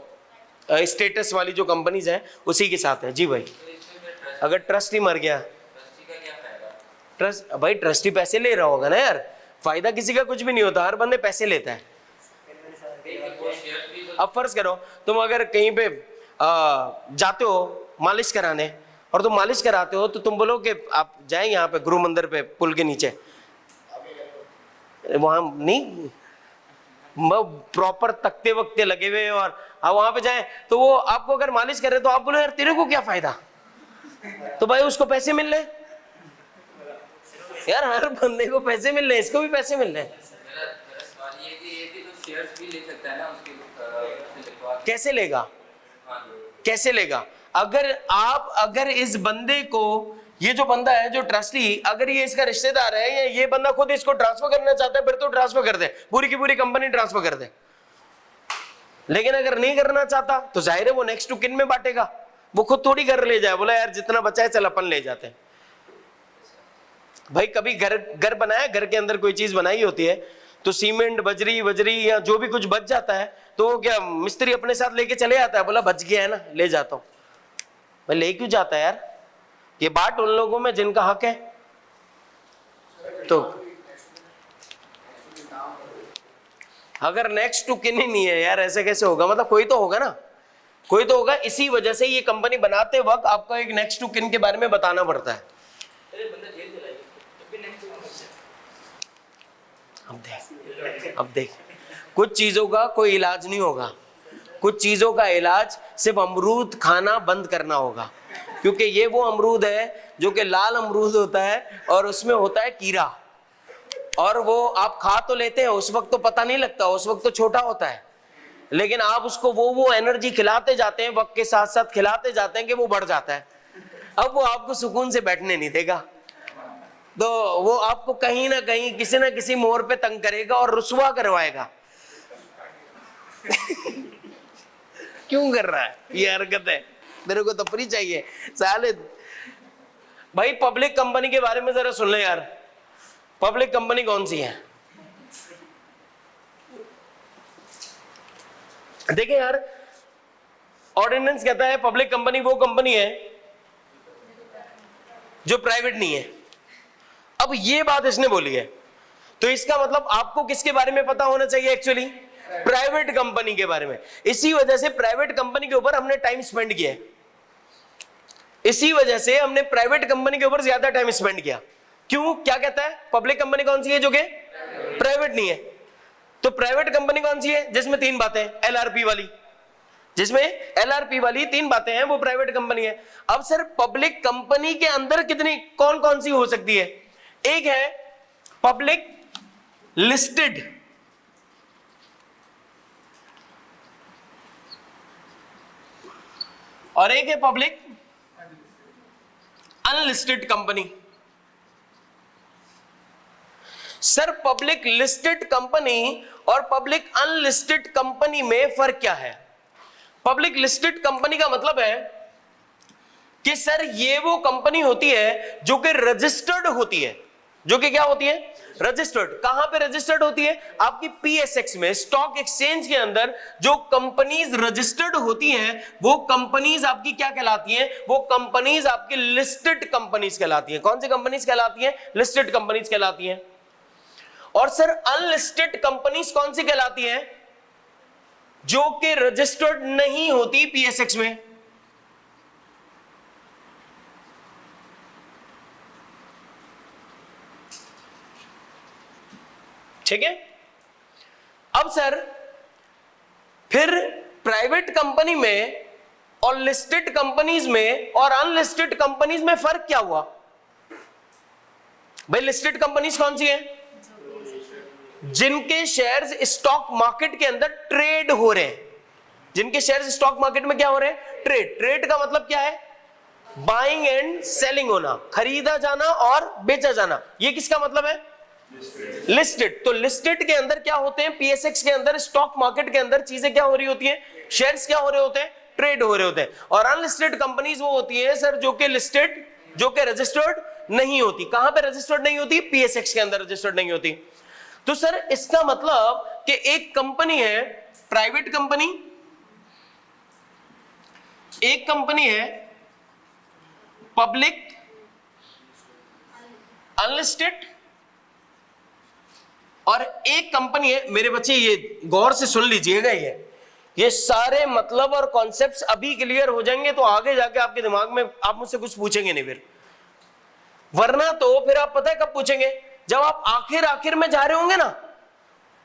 स्टेटस वाली जो कंपनीज हैं उसी के साथ है। जी भाई, अगर ट्रस्टी मर गया, ट्रस्ट भाई ट्रस्टी पैसे ले रहा होगा ना यार, फायदा किसी का कुछ भी नहीं होता, हर बंदे पैसे लेता है। अब फर्ज करो तुम अगर कहीं पे जाते हो मालिश कराने और तुम मालिश कराते हो तो तुम बोलो कि आप जाएं यहाँ पे गुरु मंदिर पे पुल के नीचे, वहां नहीं प्रॉपर तख्ते वक्ते लगे हुए और आप वहां पे जाएं तो वो आपको अगर मालिश करे तो आप बोलो यार तेरे को क्या फायदा, तो भाई उसको पैसे मिल रहे यार, हर बंदे को पैसे मिल रहे हैं, इसको भी पैसे मिल रहे हैं। कैसे लेगा, कैसे लेगा? अगर इस बंदे को ये जो बंदा है, जो ट्रस्टी, अगर ये इसका रिश्तेदार है या ये बंदा खुद इसको ट्रांसफर करना चाहता है, फिर तो ट्रांसफर कर दे, पूरी की पूरी कंपनी ट्रांसफर कर दे। लेकिन अगर नहीं करना चाहता तो जाहिर है वो नेक्स्ट टू किन में बांटेगा, वो खुद थोड़ी घर ले जाए, बोला यार जितना बचा है चल अपन ले जाते हैं। भाई कभी घर बनाया, घर के अंदर कोई चीज बनाई होती है तो सीमेंट बजरी या जो भी कुछ बच जाता है तो वो क्या मिस्त्री अपने साथ लेके चले जाता है, बोला बच गया है ना ले जाता हूं। भाई ले क्यों जाता है यार, ये बात उन लोगों में जिनका हक है। तो अगर नेक्स्ट टू किन ही नहीं है यार, ऐसे कैसे होगा, मतलब कोई तो होगा ना, कोई तो होगा। इसी वजह से ये कंपनी बनाते वक्त आपको एक नेक्स्ट टू किन के बारे में बताना पड़ता है। अब देख कुछ चीजों का कोई इलाज नहीं होगा, कुछ चीजों का इलाज सिर्फ अमरूद खाना बंद करना होगा, क्योंकि ये वो अमरूद है जो कि लाल अमरूद होता है और उसमें होता है कीड़ा, और वो आप खा तो लेते हैं, उस वक्त तो पता नहीं लगता, उस वक्त तो छोटा होता है, लेकिन आप उसको वो एनर्जी खिलाते जाते हैं, वक्त के साथ साथ खिलाते जाते हैं कि वो बढ़ जाता है। अब वो आपको सुकून से बैठने नहीं देगा, तो वो आपको कहीं ना कहीं किसी ना किसी मोड़ पे तंग करेगा और रुसवा करवाएगा। क्यों कर रहा है ये हरकत है, मेरे को तफरी चाहिए साले। भाई पब्लिक कंपनी के बारे में जरा सुन ले यार, पब्लिक कंपनी कौन सी है? देखिए यार, ऑर्डिनेंस कहता है पब्लिक कंपनी वो कंपनी है जो प्राइवेट नहीं है। अब ये बात इसने बोली है, तो इसका मतलब आपको किसके बारे में पता होना चाहिए? एक्चुअली प्राइवेट कंपनी के बारे में। इसी वजह से प्राइवेट कंपनी के ऊपर हमने टाइम स्पेंड किया है, इसी वजह से हमने प्राइवेट कंपनी के ऊपर ज्यादा टाइम स्पेंड किया। क्यों? क्या कहता है? पब्लिक कंपनी कौन सी है जो कि प्राइवेट नहीं है? तो प्राइवेट कंपनी कौन सी है जिसमें 3 बातें, एलआरपी वाली, जिसमें एलआरपी वाली 3 बातें हैं, वो प्राइवेट कंपनी है। अब सर पब्लिक कंपनी के अंदर कितनी कौन सी हो सकती है? एक है पब्लिक लिस्टेड, और एक है public unlisted company. Sir public listed company और पब्लिक अनलिस्टेड कंपनी में फर्क क्या है? पब्लिक लिस्टेड कंपनी का मतलब है कि सर ये वो कंपनी होती है जो कि रजिस्टर्ड होती है, जो कि क्या होती है? रजिस्टर्ड। कहां पे रजिस्टर्ड होती है? आपकी पीएसएक्स में, स्टॉक एक्सचेंज के अंदर जो कंपनीज रजिस्टर्ड होती हैं वो कंपनीज आपकी क्या कहलाती हैं? वो कंपनीज आपकी लिस्टेड कंपनीज कहलाती हैं। कौन सी कंपनीज कहलाती हैं? लिस्टेड कंपनीज कहलाती हैं। और सर अनलिस्टेड कंपनीज कौन सी कहलाती हैं? जो कि रजिस्टर्ड नहीं होती पीएसएक्स में। ठीक है। अब सर फिर प्राइवेट कंपनी में और लिस्टेड कंपनीज में और अनलिस्टेड कंपनीज में फर्क क्या हुआ? भाई लिस्टेड कंपनीज कौन सी हैं? जिनके शेयर्स स्टॉक मार्केट के अंदर ट्रेड हो रहे हैं। जिनके शेयर्स स्टॉक मार्केट में क्या हो रहे हैं? ट्रेड। ट्रेड का मतलब क्या है? बाइंग एंड सेलिंग होना, खरीदा जाना और बेचा जाना। ये किसका मतलब है? लिस्टेड। तो लिस्टेड के अंदर क्या होते हैं? पीएसएक्स के अंदर, स्टॉक मार्केट के अंदर चीजें क्या हो रही होती हैं? शेयर्स क्या हो रहे होते हैं? ट्रेड हो रहे होते हैं। और अनलिस्टेड कंपनीज वो होती है सर जो कि लिस्टेड, जो कि रजिस्टर्ड नहीं होती। कहां पे रजिस्टर्ड नहीं होती? पीएसएक्स के अंदर रजिस्टर्ड नहीं होती। तो सर इसका मतलब कि एक कंपनी है प्राइवेट कंपनी, एक कंपनी है पब्लिक अनलिस्टेड, और एक कंपनी है, मेरे बच्चे ये गौर से सुन लीजिएगा, ये सारे मतलब और कॉन्सेप्ट्स अभी क्लियर हो जाएंगे तो आगे जाके आपके दिमाग में आप मुझसे कुछ पूछेंगे नहीं फिर, वरना तो फिर आप पता है कब पूछेंगे? जब आप आखिर में जा रहे होंगे ना,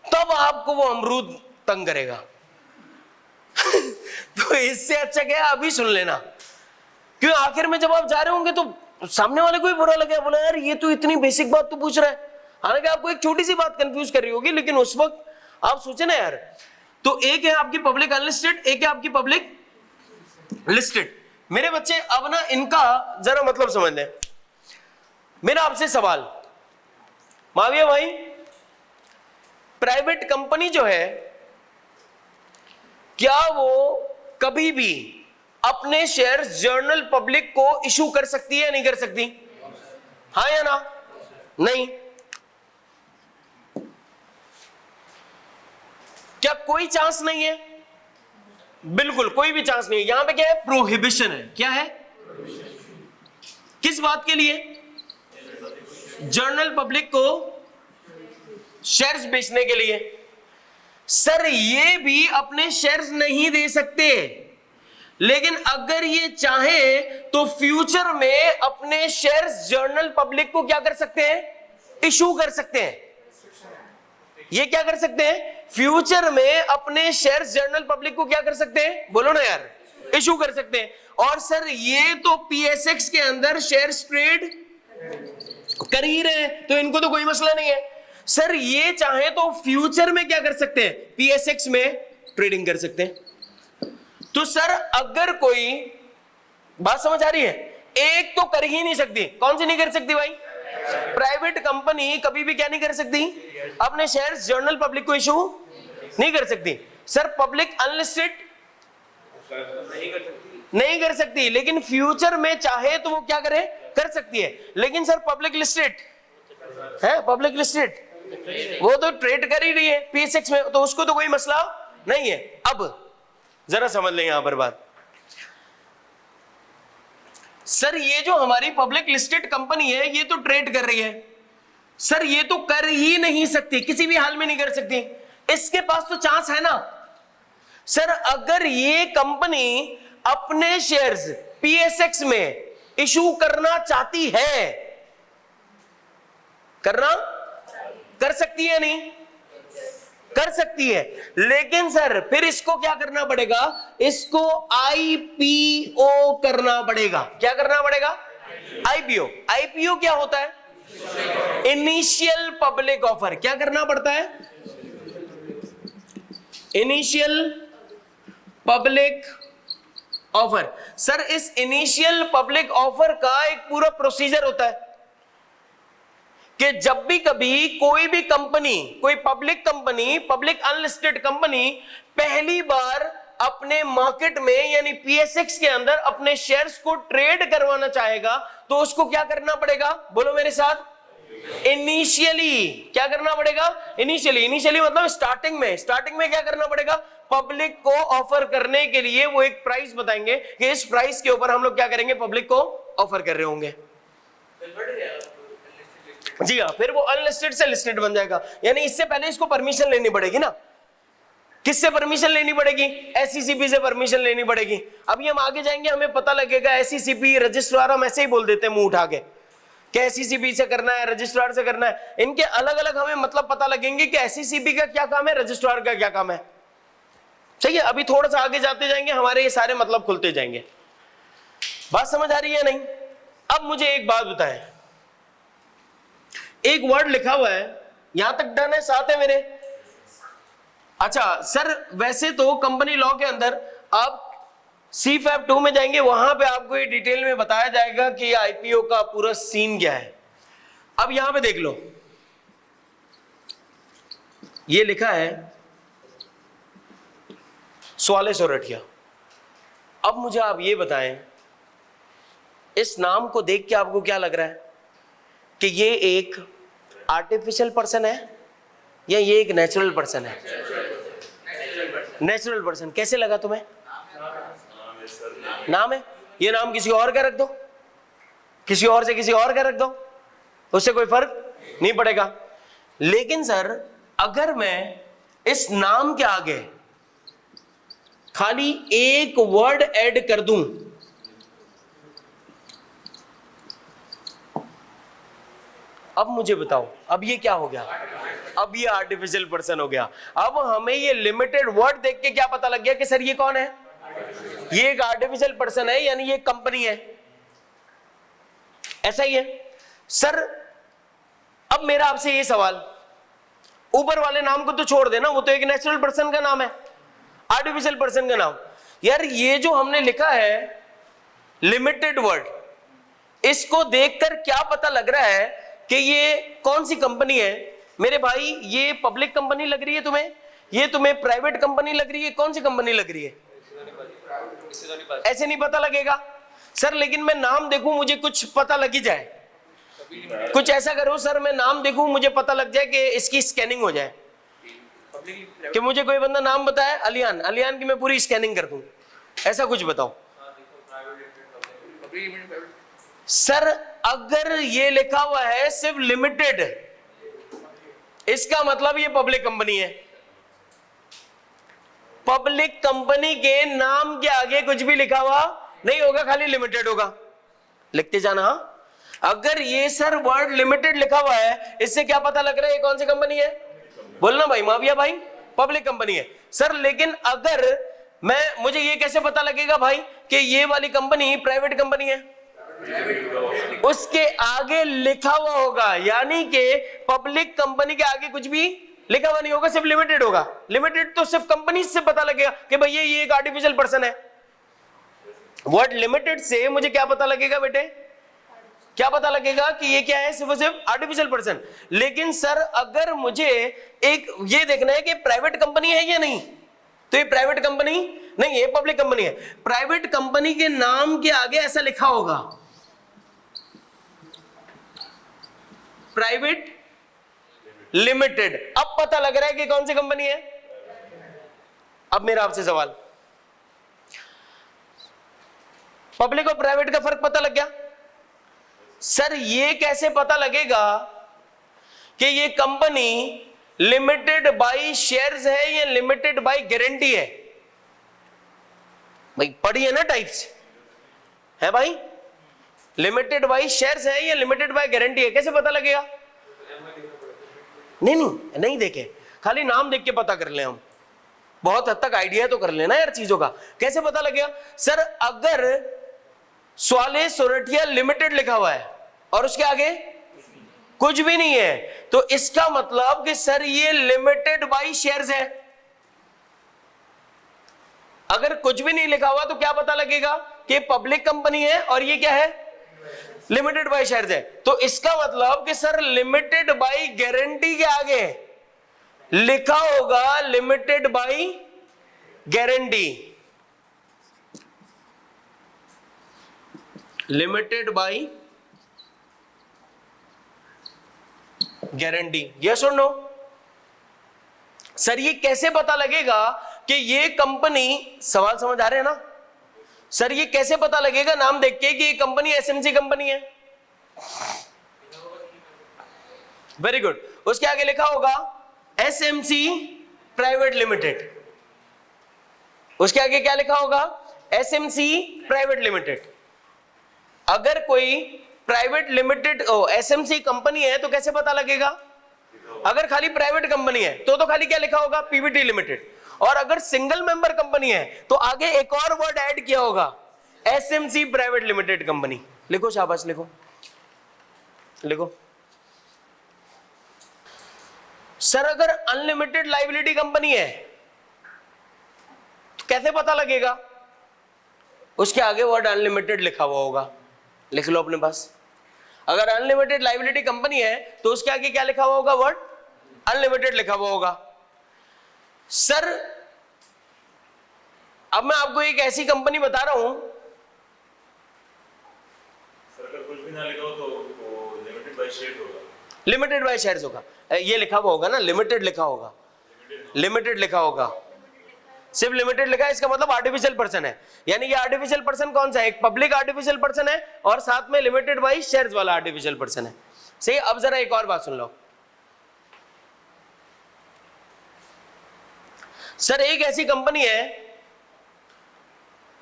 तब आपको वो अमरूद तंग करेगा। तो इससे अच्छा क्या है अभी सुन लेना, क्यों आखिर में जब आप जा रहे होंगे तो सामने वाले को भी बुरा लगेगा, बोला यार ये तो इतनी बेसिक बात तो पूछ रहा है। हालांकि आपको एक छोटी सी बात कंफ्यूज कर रही होगी, लेकिन उस वक्त आप सोचे ना यार। तो एक है आपकी पब्लिक अनलिस्टेड, एक है आपकी पब्लिक लिस्टेड। मेरे बच्चे अब ना इनका जरा मतलब समझ लें। मेरा आपसे सवाल, माविया भाई, प्राइवेट कंपनी जो है क्या वो कभी भी अपने शेयर्स जनरल पब्लिक को इशू कर सकती है या नहीं कर सकती? हाँ या ना? नहीं। क्या कोई चांस नहीं है? बिल्कुल कोई भी चांस नहीं है। यहां पे क्या है? प्रोहिबिशन है। क्या है? किस बात के लिए? जनरल पब्लिक को शेयर्स बेचने के लिए। सर ये भी अपने शेयर्स नहीं दे सकते, लेकिन अगर ये चाहे तो फ्यूचर में अपने शेयर्स जनरल पब्लिक को क्या कर सकते हैं? इशू कर सकते हैं। ये क्या कर सकते हैं? फ्यूचर में अपने शेयर्स जनरल पब्लिक को क्या कर सकते हैं? बोलो ना यार, इशू कर सकते हैं। और सर ये तो पीएसएक्स के अंदर शेयर्स ट्रेड कर ही रहे हैं, तो इनको तो कोई मसला नहीं है। सर ये चाहे तो फ्यूचर में क्या कर सकते हैं? पीएसएक्स में ट्रेडिंग कर सकते हैं। तो सर अगर कोई बात समझ आ रही है, एक तो कर ही नहीं सकती। कौन सी नहीं कर सकती भाई? प्राइवेट कंपनी कभी भी क्या नहीं कर सकती? अपने शेयर्स जनरल पब्लिक को इशू नहीं कर सकती। सर पब्लिक अनलिस्टेड नहीं कर सकती, लेकिन फ्यूचर में चाहे तो वो क्या करे? कर सकती है। लेकिन सर पब्लिक लिस्टेड है, पब्लिक लिस्टेड वो तो ट्रेड कर ही रही है पीएसएक्स में, तो उसको तो कोई मसला नहीं है। अब जरा समझ लें यहां पर बात। सर ये जो हमारी पब्लिक लिस्टेड कंपनी है ये तो ट्रेड कर रही है। सर ये तो कर ही नहीं सकती, किसी भी हाल में नहीं कर सकती। इसके पास तो चांस है ना। सर अगर ये कंपनी अपने शेयर्स पीएसएक्स में इशू करना चाहती है, करना कर सकती है नहीं? कर सकती है। लेकिन सर फिर इसको क्या करना पड़ेगा? इसको आईपीओ करना पड़ेगा। क्या करना पड़ेगा? आईपीओ। आईपीओ क्या होता है? Initial public offer. क्या करना पड़ता है? Initial public offer. सर इस इनिशियल पब्लिक ऑफर का एक पूरा प्रोसीजर होता है कि जब भी कभी कोई भी कंपनी, कोई public company, public unlisted company पहली बार अपने मार्केट में यानी पीएसएक्स के अंदर अपने शेयर्स को ट्रेड करवाना चाहेगा, तो उसको क्या करना पड़ेगा? बोलो मेरे साथ, इनिशियली क्या करना पड़ेगा? इनिशियली मतलब स्टार्टिंग में क्या करना पड़ेगा? पब्लिक को ऑफर करने के लिए वो एक प्राइस बताएंगे कि इस प्राइस के ऊपर हम लोग क्या करेंगे? पब्लिक को ऑफर कर रहे होंगे। जी हाँ, फिर वो अनलिस्टेड से लिस्टेड बन जाएगा। यानी इससे पहले इसको परमिशन लेनी पड़ेगी ना। किससे परमिशन लेनी पड़ेगी? एसईसीपी से परमिशन लेनी पड़ेगी। अभी हम आगे जाएंगे, हमें पता लगेगा एसईसीपी, रजिस्ट्रार, हम ऐसे ही बोल देते हैं मुंह उठा के कि एसईसीपी से करना है, रजिस्ट्रार से करना है। इनके अलग अलग हमें मतलब पता लगेंगे कि एसईसीपी का क्या काम है, रजिस्ट्रार का क्या काम है। सही है, अभी थोड़ा सा आगे जाते जाएंगे, हमारे ये सारे मतलब खुलते जाएंगे। बात समझ आ रही है नहीं? अब मुझे एक बात बताएं, एक वर्ड लिखा हुआ है, यहां तक डन है? साथ है मेरे? अच्छा सर, वैसे तो कंपनी लॉ के अंदर आप C-FAB 2 में जाएंगे, वहां पे आपको ये डिटेल में बताया जाएगा कि आईपीओ का पूरा सीन क्या है। अब यहां पे देख लो, ये लिखा है स्वाले सोरठिया। अब मुझे आप ये बताएं, इस नाम को देख के आपको क्या लग रहा है कि ये एक आर्टिफिशियल पर्सन है या ये एक नेचुरल पर्सन है? Natural person. कैसे लगा तुम्हें? नाम है, ये नाम किसी और का रख दो, किसी और से किसी और का रख दो, उससे कोई फर्क नहीं पड़ेगा। लेकिन सर अगर मैं इस नाम के आगे खाली एक वर्ड ऐड कर दूं, अब मुझे बताओ, अब ये क्या हो गया? अब ये आर्टिफिशियल पर्सन हो गया। अब हमें ये लिमिटेड वर्ड देख के क्या पता लग गया कि सर ये कौन है? ये एक आर्टिफिशियल पर्सन है, यानी ये कंपनी है। ऐसा ही है सर। अब मेरा आपसे ये सवाल, ऊपर वाले नाम को तो छोड़ देना, वो तो एक नेचुरल पर्सन का नाम है, आर्टिफिशियल पर्सन का नाम। यार ये जो हमने लिखा है लिमिटेड वर्ड, इसको देखकर क्या पता लग रहा है कि ये कौन सी कंपनी है? मेरे भाई ये पब्लिक कंपनी लग रही है तुम्हें, ये तुम्हें प्राइवेट कंपनी लग रही है, कौन सी कंपनी लग रही है? ऐसे नहीं पता लगेगा सर, लेकिन मैं नाम देखूं मुझे कुछ पता लग ही जाए। कुछ ऐसा करो सर, मैं नाम देखूं मुझे पता लग जाए कि इसकी स्कैनिंग हो जाए, कि मुझे कोई बंदा नाम बताए अलियान, अलियान की मैं पूरी स्कैनिंग कर दूं, ऐसा कुछ बताओ सर। अगर ये लिखा हुआ है सिर्फ लिमिटेड, इसका मतलब ये पब्लिक कंपनी है। पब्लिक कंपनी के नाम के आगे कुछ भी लिखा हुआ नहीं होगा, खाली लिमिटेड होगा। लिखते जाना। अगर ये सर वर्ड लिमिटेड लिखा हुआ है, इससे क्या पता लग रहा है ये कौन सी कंपनी है? बोलना भाई माविया भाई, पब्लिक कंपनी है सर। लेकिन अगर मुझे ये कैसे पता लगेगा भाई कि ये वाली कंपनी प्राइवेट कंपनी है? उसके आगे लिखा हुआ होगा, यानी कि पब्लिक कंपनी के आगे कुछ भी लिखा हुआ नहीं होगा, सिर्फ लिमिटेड होगा। लिमिटेड तो सिर्फ कंपनी से पता लगेगा कि भाई ये एक आर्टिफिशियल पर्सन है। वर्ड लिमिटेड से मुझे क्या पता लगेगा बेटे? क्या पता लगेगा कि ये क्या है? सिर्फ आर्टिफिशियल पर्सन। लेकिन सर अगर मुझे एक ये देखना है कि प्राइवेट कंपनी है या नहीं, तो ये प्राइवेट कंपनी नहीं, ये पब्लिक कंपनी है। प्राइवेट कंपनी के नाम के आगे ऐसा लिखा होगा प्राइवेट लिमिटेड। अब पता लग रहा है कि कौन सी कंपनी है। अब मेरा आपसे सवाल, पब्लिक और प्राइवेट का फर्क पता लग गया सर। ये कैसे पता लगेगा कि ये कंपनी लिमिटेड बाय शेयर्स है या लिमिटेड बाय गारंटी है? भाई पढ़ी है ना टाइप्स, है भाई? लिमिटेड बाय शेयर्स है या लिमिटेड बाय गारंटी है, कैसे पता लगेगा? नहीं देखे, खाली नाम देख के पता कर ले हम, बहुत हद तक आइडिया तो कर लेना यार चीजों का। कैसे पता लगेगा सर? अगर स्वाले सोरठिया लिमिटेड लिखा हुआ है और उसके आगे कुछ भी नहीं है, तो इसका मतलब कि सर ये लिमिटेड बाय शेयर्स है। अगर कुछ भी नहीं लिखा हुआ तो क्या पता लगेगा कि पब्लिक कंपनी है और ये क्या है? लिमिटेड बाय शेयर्स है। तो इसका मतलब कि सर लिमिटेड बाय गारंटी के आगे लिखा होगा limited by guarantee, limited by guarantee. Yes और नो? सर ये कैसे पता लगेगा कि ये कंपनी, सवाल समझ आ रहे हैं ना सर? ये कैसे पता लगेगा नाम देख के कि ये कंपनी एसएमसी कंपनी है? Very good. उसके आगे लिखा होगा एसएमसी प्राइवेट लिमिटेड। उसके आगे क्या लिखा होगा? SMC private limited. अगर कोई प्राइवेट लिमिटेड एसएमसी कंपनी है तो कैसे पता लगेगा? अगर खाली प्राइवेट कंपनी है तो खाली क्या लिखा होगा? Pvt limited. और अगर सिंगल मेंबर कंपनी है तो आगे एक और वर्ड ऐड किया होगा, एसएमसी प्राइवेट लिमिटेड कंपनी। लिखो शाबाश, लिखो लिखो। सर अगर अनलिमिटेड लायबिलिटी कंपनी है तो कैसे पता लगेगा? उसके आगे वर्ड अनलिमिटेड लिखा हुआ होगा, लिख लो अपने पास। अगर अनलिमिटेड लायबिलिटी कंपनी है तो उसके आगे क्या लिखा हुआ होगा? वर्ड अनलिमिटेड लिखा हुआ होगा। सर अब मैं आपको एक ऐसी कंपनी बता रहा हूं, सर अगर कुछ भी ना लिखा हो तो लिमिटेड बाय शेयर्स होगा। लिमिटेड बाय शेयर्स होगा, ये लिखा हुआ होगा ना, लिमिटेड लिखा होगा, लिमिटेड लिखा होगा, सिर्फ लिमिटेड लिखा है, इसका मतलब आर्टिफिशियल पर्सन है। यानी ये आर्टिफिशियल पर्सन कौन सा है? एक पब्लिक आर्टिफिशियल पर्सन है और साथ में लिमिटेड बाय शेयर्स वाला आर्टिफिशियल पर्सन है। सही। अब जरा एक और बात सुन लो सर, एक ऐसी कंपनी है,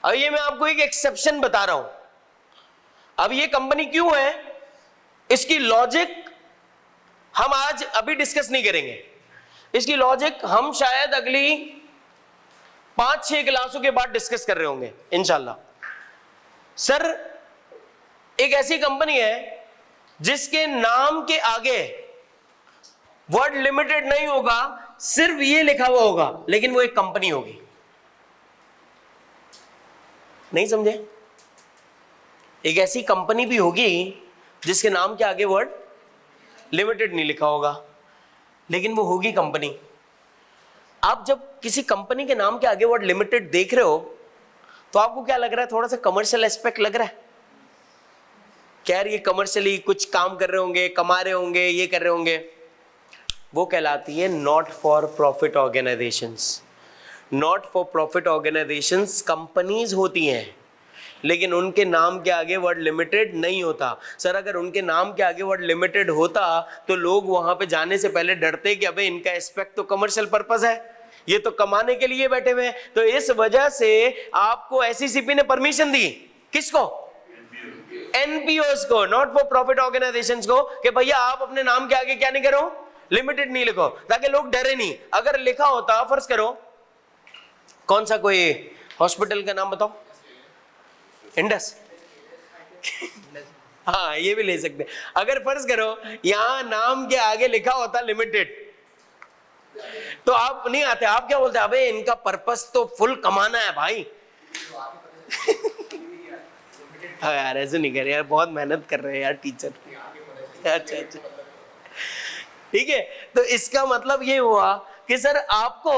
अब ये मैं आपको एक एक्सेप्शन बता रहा हूं। अब ये कंपनी क्यों है, इसकी लॉजिक हम आज अभी डिस्कस नहीं करेंगे। इसकी लॉजिक हम शायद अगली 5-6 क्लासों के बाद डिस्कस कर रहे होंगे इंशाल्लाह। सर एक ऐसी कंपनी है जिसके नाम के आगे वर्ड लिमिटेड नहीं होगा, सिर्फ ये लिखा हुआ होगा, लेकिन वो एक कंपनी होगी। नहीं समझे? एक ऐसी कंपनी भी होगी जिसके नाम के आगे वर्ड लिमिटेड नहीं लिखा होगा, लेकिन वो होगी कंपनी। आप जब किसी कंपनी के नाम के आगे वर्ड लिमिटेड देख रहे हो तो आपको क्या लग रहा है? थोड़ा सा कमर्शियल एस्पेक्ट लग रहा है। क्या ये कमर्शियली कुछ काम कर रहे होंगे, कमा रहे होंगे, ये कर रहे होंगे। वो कहलाती है not for profit organisations. Not for profit organisations companies होती हैं, लेकिन उनके नाम के आगे वर्ड लिमिटेड नहीं होता। सर अगर उनके नाम के आगे वर्ड लिमिटेड होता तो लोग वहां पे जाने से पहले डरते कि अबे इनका एस्पेक्ट तो कमर्शियल पर्पस है, ये तो कमाने के लिए बैठे हुए हैं। तो इस वजह से आपको एसईसीपी ने परमिशन दी, किसको? एनपीओस को, नॉट फॉर प्रॉफिट ऑर्गेनाइजेशंस को, कि भैया आप अपने नाम के आगे क्या नहीं करो, लिमिटेड नहीं लिखो, ताकि लोग डरे नहीं। अगर लिखा होता, फर्ज करो कौन सा कोई हॉस्पिटल का नाम बताओ, इंडस हाँ ये भी ले सकते हैं। अगर फर्ज करो यहां नाम के आगे लिखा होता लिमिटेड तो आप नहीं आते, आप क्या बोलते? अबे इनका पर्पस तो फुल कमाना है भाई हाँ यार ऐसे नहीं कर रहे यार, बहुत मेहनत कर रहे हैं यार टीचर। अच्छा अच्छा ठीक है। तो इसका मतलब ये हुआ कि सर आपको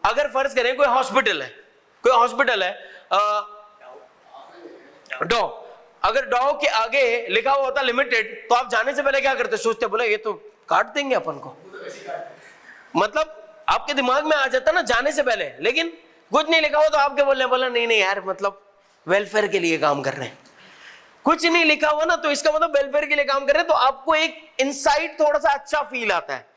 अगर फर्ज करें कोई हॉस्पिटल है डॉ, अगर डॉ के आगे लिखा हुआ होता लिमिटेड तो आप जाने से पहले क्या करते? सोचते बोले ये तो काट देंगे अपन को, मतलब आपके दिमाग में आ जाता ना जाने से पहले। लेकिन कुछ नहीं लिखा हो तो आपके बोला नहीं यार मतलब वेलफेयर के लिए काम कर रहे हैं। कुछ नहीं लिखा हुआ ना तो इसका मतलब वेलफेयर के लिए काम कर रहे हैं, तो आपको एक इनसाइट थोड़ा सा अच्छा फील आता है,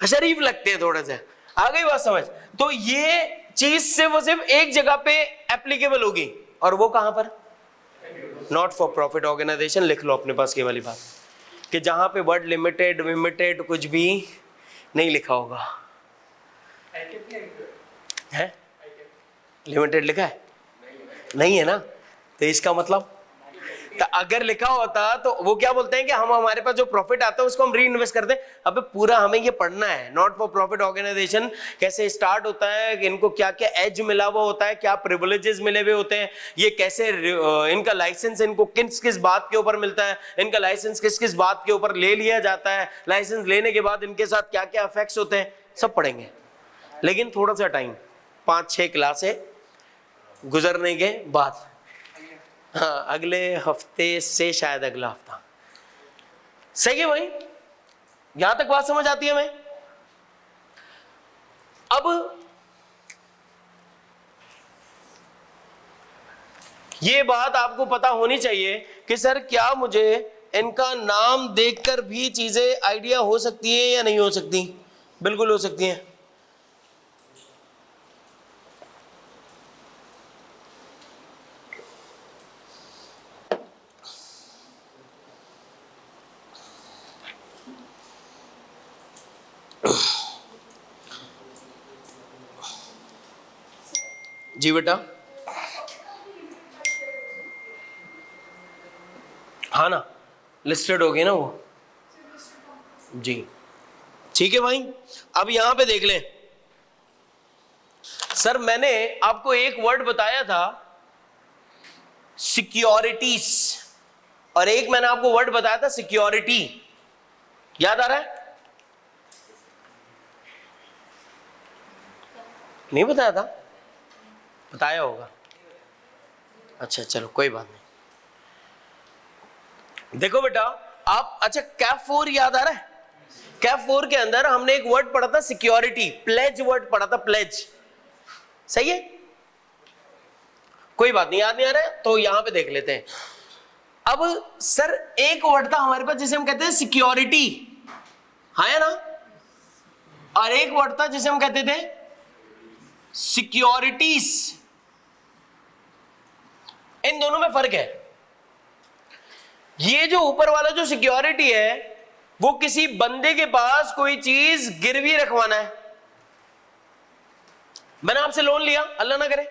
शरीफ लगते हैं थोड़ा सा। आ गई बात समझ? तो ये चीज सिर्फ एक जगह पे एप्लीकेबल होगी, और वो कहां पर? Not for profit organisation. लिख लो अपने पास ये वाली बात कि जहां पे वर्ड लिमिटेड कुछ भी नहीं लिखा होगा। है लिमिटेड लिखा है? नहीं है ना, तो इसका मतलब तो अगर लिखा होता तो वो क्या बोलते हैं कि हम हमारे पास जो प्रॉफिट आता है उसको हम री इन्वेस्ट करते हैं। अबे पूरा हमें ये पढ़ना है नॉट फॉर प्रॉफिट ऑर्गेनाइजेशन कैसे स्टार्ट होता है, इनको क्या क्या एज मिला हुआ होता है, क्या प्रिविलेजेस मिले हुए होते हैं, ये कैसे इनका लाइसेंस इनको किस किस बात के ऊपर मिलता है, इनका लाइसेंस किस किस बात के ऊपर ले लिया जाता है, लाइसेंस लेने के बाद इनके साथ क्या क्या इफेक्ट्स होते हैं, सब पढ़ेंगे। लेकिन थोड़ा सा टाइम 5-6 क्लासें गुजरने के बाद, हाँ अगले हफ्ते से शायद अगला हफ्ता। सही है भाई, यहां तक बात समझ आती है हमें? अब ये बात आपको पता होनी चाहिए कि सर क्या मुझे इनका नाम देखकर भी चीजें आइडिया हो सकती है या नहीं हो सकती? बिल्कुल हो सकती हैं। जी बेटा, हाँ ना लिस्टेड हो गई ना वो जी। ठीक है भाई, अब यहां पे देख लें। सर मैंने आपको एक वर्ड बताया था सिक्योरिटीज, और एक मैंने आपको वर्ड बताया था सिक्योरिटी, याद आ रहा है? नहीं बताया था? बताया होगा। अच्छा चलो कोई बात नहीं। देखो बेटा आप, अच्छा कैप 4 याद आ रहा है? कैप 4 के अंदर हमने एक वर्ड पढ़ा था सिक्योरिटी, प्लेज वर्ड पढ़ा था, प्लेज। सही है? कोई बात नहीं, याद नहीं आ रहा है तो यहां पे देख लेते हैं। अब सर एक वर्ड था हमारे पास जिसे हम कहते हैं सिक्योरिटी, है ना, और एक वर्ड था जिसे हम कहते थे सिक्योरिटीज। इन दोनों में फर्क है। ये जो ऊपर वाला जो सिक्योरिटी है वो किसी बंदे के पास कोई चीज गिरवी रखवाना है। मैंने आपसे लोन लिया, अल्लाह ना करे,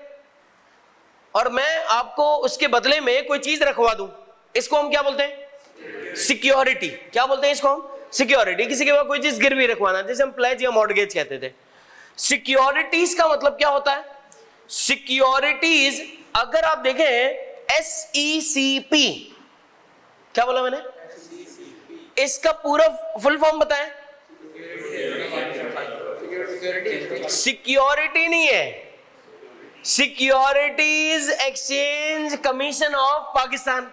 और मैं आपको उसके बदले में कोई चीज रखवा दूं, इसको हम क्या बोलते हैं? सिक्योरिटी। क्या बोलते हैं इसको हम? सिक्योरिटी। किसी के पास कोई चीज गिरवी रखवाना, जैसे हम प्लेज या मॉर्गेज कहते थे। सिक्योरिटीज का मतलब क्या होता है? सिक्योरिटीज अगर आप देखें SECP, क्या बोला मैंने? इसका पूरा फुल फॉर्म बताएं। सिक्योरिटी नहीं है, securities exchange commission of Pakistan.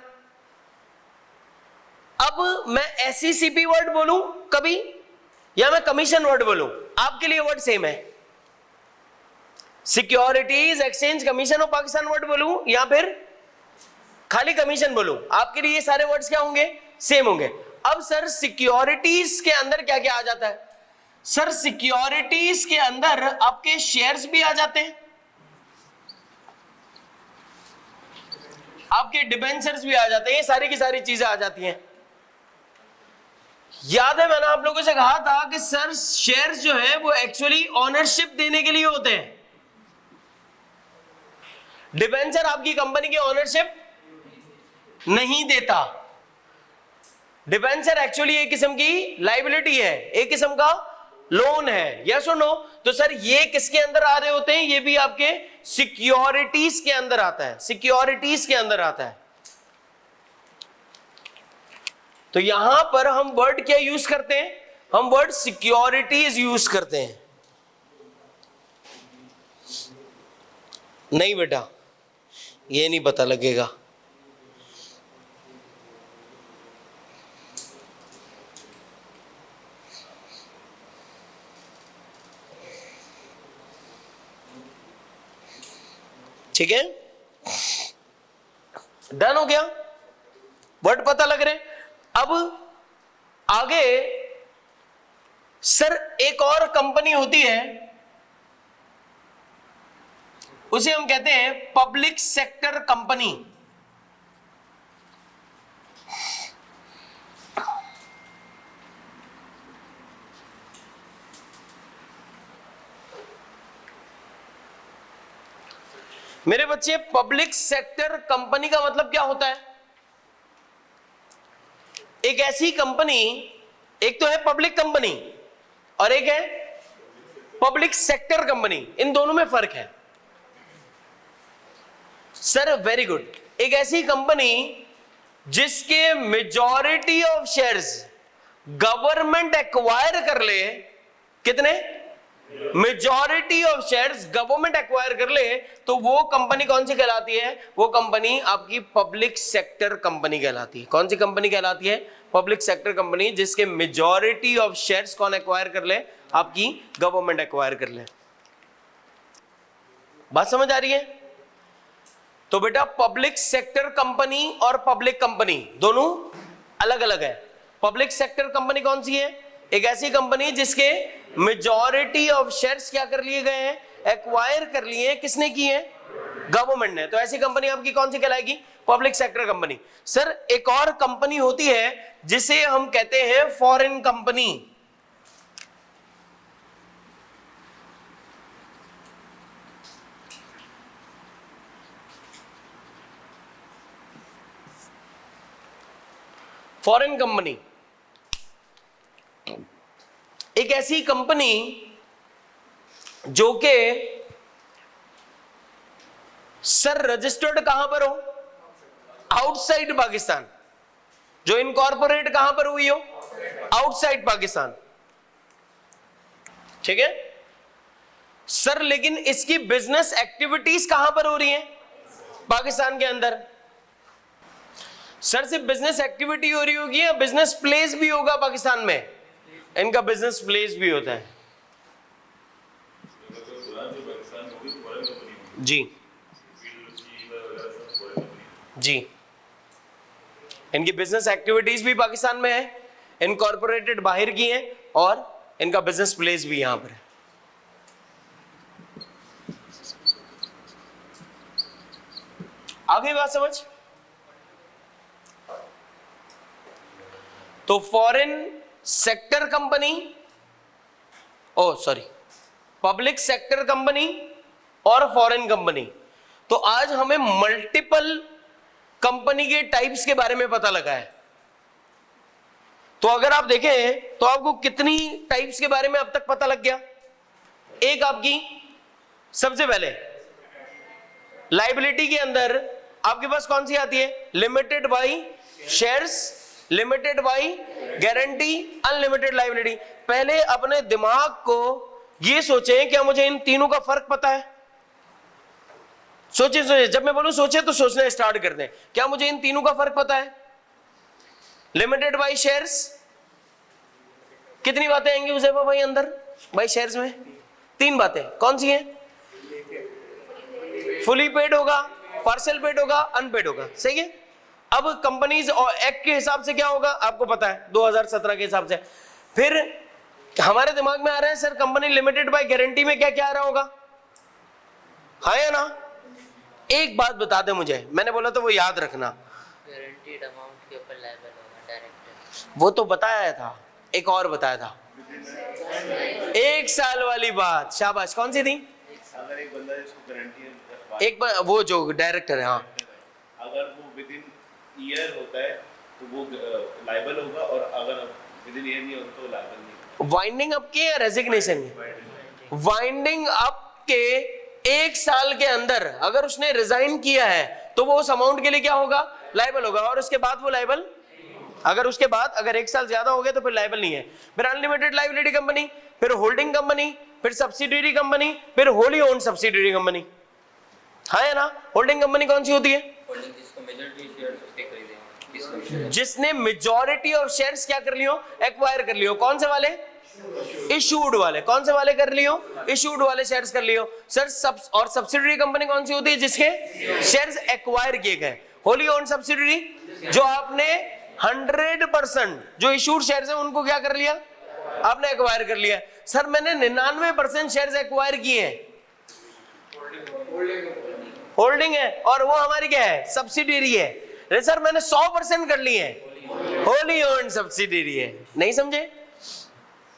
अब मैं SECP वर्ड बोलूं कभी, या मैं कमीशन वर्ड बोलूं, आपके लिए वर्ड सेम है। Securities exchange commission of Pakistan word बोलूं या फिर खाली कमीशन बोलूं, आपके लिए ये सारे वर्ड्स क्या होंगे? सेम होंगे। अब सर सिक्योरिटीज के अंदर क्या क्या आ जाता है? सर सिक्योरिटीज के अंदर आपके शेयर्स भी आ जाते हैं, आपके डिबेंचर्स भी आ जाते हैं, ये सारी की सारी चीजें आ जाती हैं। याद है मैंने आप लोगों से कहा था कि सर शेयर्स जो है वो एक्चुअली ओनरशिप देने के लिए होते हैं। डिबेंचर आपकी कंपनी की ओनरशिप नहीं देता। डिबेंचर एक्चुअली एक किस्म की लायबिलिटी है, एक किस्म का लोन है, यस और नो? तो सर ये किसके अंदर आ रहे होते हैं? ये भी आपके सिक्योरिटीज के अंदर आता है, सिक्योरिटीज के अंदर आता है। तो यहां पर हम वर्ड क्या यूज करते हैं? हम वर्ड सिक्योरिटीज यूज करते हैं। नहीं बेटा, ये नहीं पता लगेगा। ठीक है, डन हो गया, वर्ड पता लग रहे। अब आगे सर एक और कंपनी होती है, उसे हम कहते हैं पब्लिक सेक्टर कंपनी। मेरे बच्चे, पब्लिक सेक्टर कंपनी का मतलब क्या होता है? एक ऐसी कंपनी, एक तो है पब्लिक कंपनी और एक है पब्लिक सेक्टर कंपनी, इन दोनों में फर्क है। सर वेरी गुड, एक ऐसी कंपनी जिसके majority of shares government acquire कर ले। कितने? Majority of shares government acquire कर ले, तो वो कंपनी कौन सी कहलाती है? वो कंपनी आपकी पब्लिक सेक्टर कंपनी कहलाती है। कौन सी कंपनी कहलाती है? पब्लिक सेक्टर कंपनी, जिसके मेजॉरिटी ऑफ शेयर्स कौन एक्वायर कर ले? आपकी गवर्नमेंट एक्वायर कर ले। बात समझ आ रही है? तो बेटा पब्लिक सेक्टर कंपनी और पब्लिक कंपनी दोनों अलग अलग है। पब्लिक सेक्टर कंपनी कौन सी है? एक ऐसी कंपनी जिसके मेजॉरिटी ऑफ शेयर्स क्या कर लिए गए हैं? एक्वायर कर लिए हैं। किसने की है? गवर्नमेंट ने। तो ऐसी कंपनी आपकी कौन सी कहलाएगी? Public sector company. सर एक और कंपनी होती है जिसे हम कहते हैं फॉरेन कंपनी। फॉरेन कंपनी एक ऐसी कंपनी जो कि सर रजिस्टर्ड कहां पर हो? आउटसाइड पाकिस्तान। जो इनकॉर्पोरेट कहां पर हुई हो? आउटसाइड पाकिस्तान। ठीक है सर, लेकिन इसकी बिजनेस एक्टिविटीज कहां पर हो रही हैं? पाकिस्तान के अंदर। सर सिर्फ बिजनेस एक्टिविटी हो रही होगी या बिजनेस प्लेस भी होगा पाकिस्तान में? इनका बिजनेस प्लेस भी होता है जी जी। इनकी बिजनेस एक्टिविटीज भी पाकिस्तान में है, इनकॉर्पोरेटेड बाहर की हैं, और इनका बिजनेस प्लेस भी यहां पर है। आगे बात समझ? तो foreign sector company, public sector company और फॉरेन कंपनी। तो आज हमें मल्टीपल कंपनी के टाइप्स के बारे में पता लगा है। तो अगर आप देखें तो आपको कितनी टाइप्स के बारे में अब तक पता लग गया? एक आपकी सबसे पहले लायबिलिटी के अंदर आपके पास कौन सी आती है? Limited by shares, limited by guarantee, unlimited liability. पहले अपने दिमाग को ये सोचे, क्या मुझे इन तीनों का फर्क पता है? सोचिए सोचिए, जब मैं बोलूं सोचे तो सोचना स्टार्ट कर दें। क्या मुझे इन तीनों का फर्क पता है? लिमिटेड बाई शेयर्स, कितनी बातें आएंगी हुज़ैफा भाई अंदर बाई शेयर्स में? 3 बातें। कौन सी हैं? फुली पेड होगा, पार्शियल पेड होगा, अनपेड होगा। सही है। अब कंपनीज एक्ट के हिसाब से क्या होगा आपको पता है, 2017 के हिसाब से। फिर हमारे दिमाग में आ रहा है sir company limited by guarantee में क्या क्या आ रहा होगा, हाँ या ना? एक बात बता दे मुझे, मैंने बोला तो वो याद रखना। गारंटीड अमाउंट के ऊपर लायबल होगा डायरेक्टर। वो तो बताया था, एक और बताया था 1 साल वाली बात। शाबाश, कौन सी थी? अगर एक बंदा जिसको गारंटी है एक बार वो जो डायरेक्टर है, हाँ, अगर वो विद इन ईयर होता है तो वो लायबल होगा, और अगर विद इन ईयर नहीं होता तो लायबल नहीं। वाइंडिंग अप के या रेजिग्नेशन के? वाइंडिंग अप के 1 साल के अंदर अगर उसने रिजाइन किया है तो वो उस अमाउंट के लिए क्या होगा? लायबल होगा। और उसके बाद वो लायबल, अगर उसके बाद अगर 1 साल ज्यादा हो गया तो फिर लायबल नहीं है। फिर अनलिमिटेड लायबिलिटी कंपनी, फिर होल्डिंग कंपनी, फिर सब्सिडियरी कंपनी, फिर होली ओन्ड सब्सिडियरी कंपनी, हाँ है ना? होल्डिंग कंपनी कौन सी होती है? होल्डिंग जिसको मेजॉरिटी शेयर्स उसके खरीदे हैं, किसको? जिसने मेजॉरिटी ऑफ शेयर्स क्या कर लियो? एक्वायर कर लियो। कौन से वाले? इशूड वाले। कौन से वाले कर लियो? इशूड वाले शेयर्स कर लियो। सर और सब्सिडियरी कंपनी कौन सी होती है? जिसके शेयर्स एक्वायर किए गए। होली ओन्ड सब्सिडियरी जो आपने 100% जो इशूड शेयर्स हैं उनको क्या कर लिया? आपने एक्वायर कर लिया। सर मैंने 99% शेयर्स एक्वायर किए हैं, होल्डिंग है, और वो हमारी क्या है? सब्सिडियरी है। सर मैंने 100% कर लिए हैं, होली ओन्ड सब्सिडियरी है। नहीं समझे,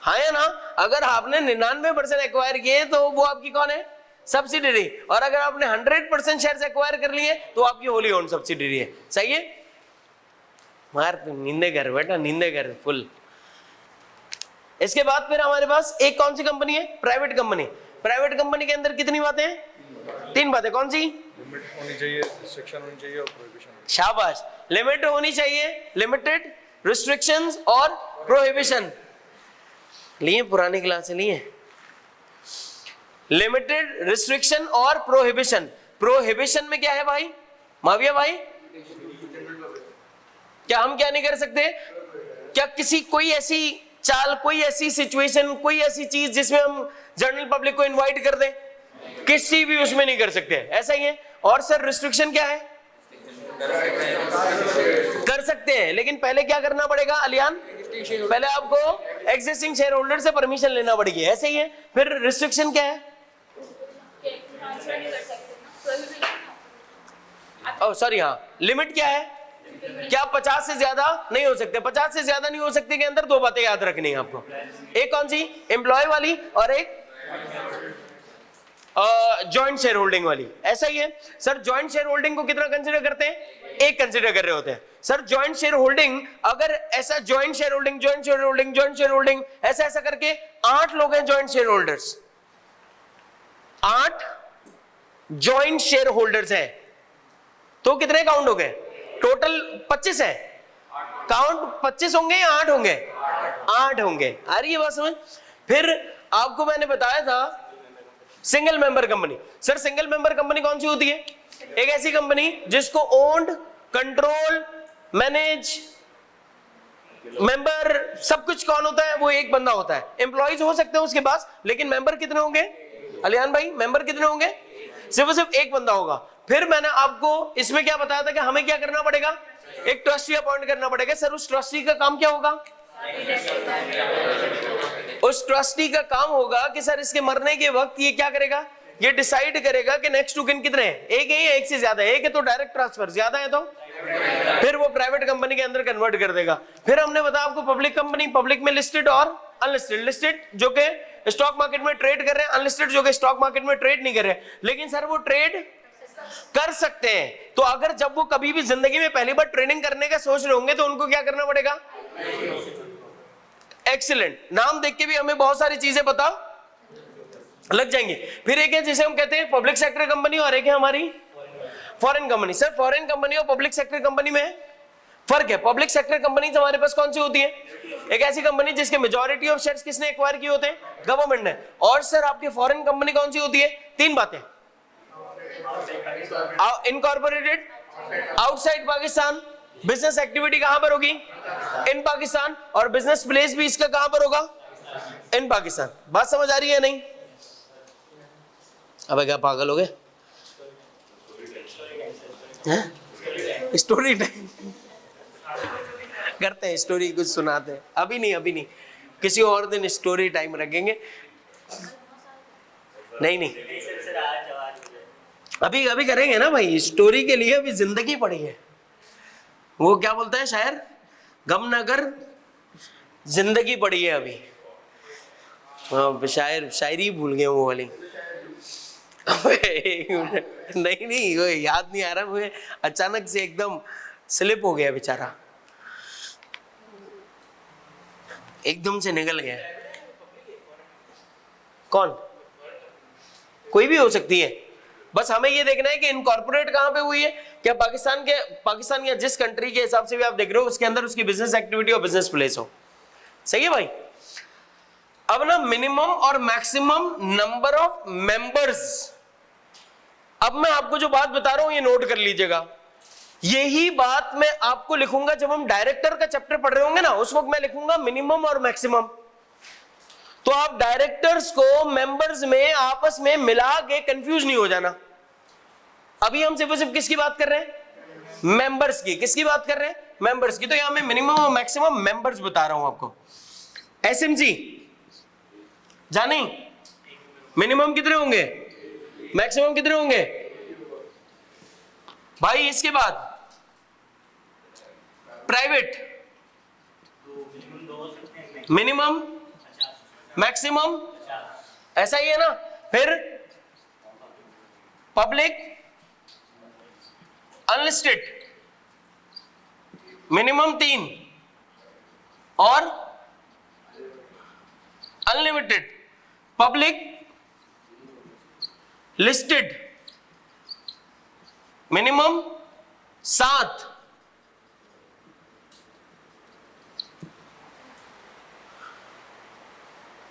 हाँ या ना? अगर आपने 99% एक्वायर किए तो वो आपकी कौन है? सब्सिडियरी। और अगर आपने 100% शेयर्स एक्वायर कर लिए तो आपकी होली ओन्ड सब्सिडियरी है। सही है? मार नींदे कर बेटा, नींदे कर फुल। इसके बाद फिर हमारे पास एक कौन सी कंपनी है? Private company. प्राइवेट कंपनी के अंदर कितनी बातें हैं? 3 बातें। कौन सी? लिमिट होनी चाहिए, रिस्ट्रिक्शन होनी चाहिए और प्रोहिबिशन। शाबाश, लिमिट होनी चाहिए, लिमिटेड, रिस्ट्रिक्शंस और प्रोहिबिशन। लिए पुरानी क्लास से लिए? लिमिटेड, रिस्ट्रिक्शन और प्रोहिबिशन। प्रोहिबिशन में क्या है भाई माविया भाई? क्या हम क्या नहीं कर सकते? क्या किसी कोई ऐसी चाल, कोई ऐसी सिचुएशन, कोई ऐसी चीज जिसमें हम जनरल पब्लिक को इनवाइट कर दें? किसी भी उसमें नहीं कर सकते। ऐसा ही है। और सर रिस्ट्रिक्शन क्या है? कर सकते हैं, लेकिन पहले क्या करना पड़ेगा अलियान? पहले आपको एग्जिस्टिंग शेयर होल्डर से परमिशन लेना पड़ेगी। ऐसे ही है। फिर रिस्ट्रिक्शन क्या है? ओह सॉरी, हाँ, लिमिट क्या है? क्या 50 से ज्यादा नहीं हो सकते? 50 से ज्यादा नहीं हो सकते के अंदर 2 बातें याद रखनी है आपको। एक कौन सी? एम्प्लॉय वाली, और एक जॉइंट शेयर होल्डिंग वाली। ऐसा ही है। सर जॉइंट शेयर होल्डिंग को कितना कंसीडर करते हैं? 1 कंसीडर कर रहे होते हैं। सर जॉइंट शेयर होल्डिंग, अगर ऐसा joint share holding, joint share holding, joint share holding, ऐसा ऐसा करके 8 लोग हैं joint share holders. 8 joint share holders हैं तो कितने काउंट हो गए? टोटल 25 है। काउंट 25 होंगे या 8 होंगे? 8 होंगे। आ रही है बात समझ? फिर आपको मैंने बताया था single member company. Sir single member company कौन सी होती है? एक ऐसी कंपनी जिसको ओन्ड, कंट्रोल, मैनेज, मेंबर सब कुछ कौन होता है? वो एक बंदा होता है। एम्प्लॉइज हो सकते हैं उसके पास, लेकिन मेंबर कितने होंगे अलियान भाई? मेंबर कितने होंगे? सिर्फ एक बंदा होगा। फिर मैंने आपको इसमें क्या बताया था कि हमें क्या करना पड़ेगा? एक ट्रस्टी अपॉइंट करना पड़ेगा। सर उस ट्रस्टी का काम क्या होगा? उस ट्रस्टी का काम होगा कि सर इसके मरने के वक्त ये क्या करेगा? ये डिसाइड करेगा कि नेक्स्ट टू किन कितने हैं। एक है या एक से ज्यादा? एक है तो डायरेक्ट ट्रांसफर, ज्यादा है तो फिर वो प्राइवेट कंपनी के अंदर कन्वर्ट कर देगा। फिर हमने बताया आपको पब्लिक कंपनी, पब्लिक में लिस्टेड और अनलिस्टेड। लिस्टेड जो कि स्टॉक मार्केट में ट्रेड कर रहे हैं, अनलिस्टेड जो कि स्टॉक मार्केट में ट्रेड नहीं कर रहे हैं, लेकिन सर वो ट्रेड कर सकते हैं। तो अगर जब वो कभी भी जिंदगी में पहली बार ट्रेडिंग करने का सोच रहे होंगे तो उनको क्या करना पड़ेगा? एक्सीलेंट। नाम देख के भी हमें बहुत सारी चीजें पता लग जाएंगी। फिर एक है जिसे हम कहते हैं पब्लिक सेक्टर कंपनी, और एक है हमारी foreign company. Sir foreign company और पब्लिक सेक्टर कंपनी में फर्क है। पब्लिक सेक्टर कंपनी हमारे पास कौन सी होती है? एक ऐसी कंपनी जिसके मेजॉरिटी ऑफ शेयर्स किसने एक्वायर किए होते हैं? गवर्नमेंट ने। और सर आपकी फॉरेन कंपनी कौन सी होती है? तीन बातें, incorporated, outside Pakistan, business activity कहां पर होगी? इन पाकिस्तान, और बिजनेस प्लेस भी इसका कहां पर होगा? इन पाकिस्तान। बात समझ आ रही है नहीं? अबे क्या पागल हो गए? स्टोरी टाइम करते हैं, स्टोरी कुछ सुनाते हैं। अभी नहीं, किसी और दिन स्टोरी टाइम रखेंगे। नहीं अभी करेंगे ना भाई, स्टोरी के लिए अभी जिंदगी पड़ी है। वो क्या बोलता है शायर, गम न कर जिंदगी पड़ी है अभी। शायरी भूल गए वो वाली। नहीं वो याद नहीं आ रहा मुझे, अचानक से एकदम स्लिप हो गया बेचारा, एकदम से निकल गया। कौन? कोई भी हो सकती है, बस हमें ये देखना है कि इनकॉर्पोरेट कहां पे हुई है। क्या पाकिस्तान या जिस कंट्री के हिसाब से भी आप देख रहे हो उसके अंदर उसकी बिजनेस एक्टिविटी और बिजनेस प्लेस हो। सही है भाई? अब ना मिनिमम और मैक्सिमम नंबर ऑफ मेंबर्स। अब मैं आपको जो बात बता रहा हूं ये नोट कर लीजिएगा। यही बात मैं आपको लिखूंगा जब हम डायरेक्टर का चैप्टर पढ़ रहे होंगे ना, उस वक्त मैं लिखूंगा मिनिमम और मैक्सिमम। तो आप डायरेक्टर्स को मेंबर्स में आपस में मिला के कंफ्यूज नहीं हो जाना। अभी हम सिर्फ किसकी बात कर रहे हैं? मेंबर्स की। किसकी बात कर रहे हैं? मेंबर्स की। तो यहां मैं मिनिमम और मैक्सिमम मेंबर्स बता रहा हूं आपको। एसएमसी जानी, मिनिमम कितने होंगे, मैक्सिमम कितने होंगे भाई? इसके बाद प्राइवेट, मिनिमम मैक्सिमम, ऐसा ही है ना। फिर पब्लिक, अनलिस्टेड, मिनिमम 3 और अनलिमिटेड। Public, listed, minimum 7।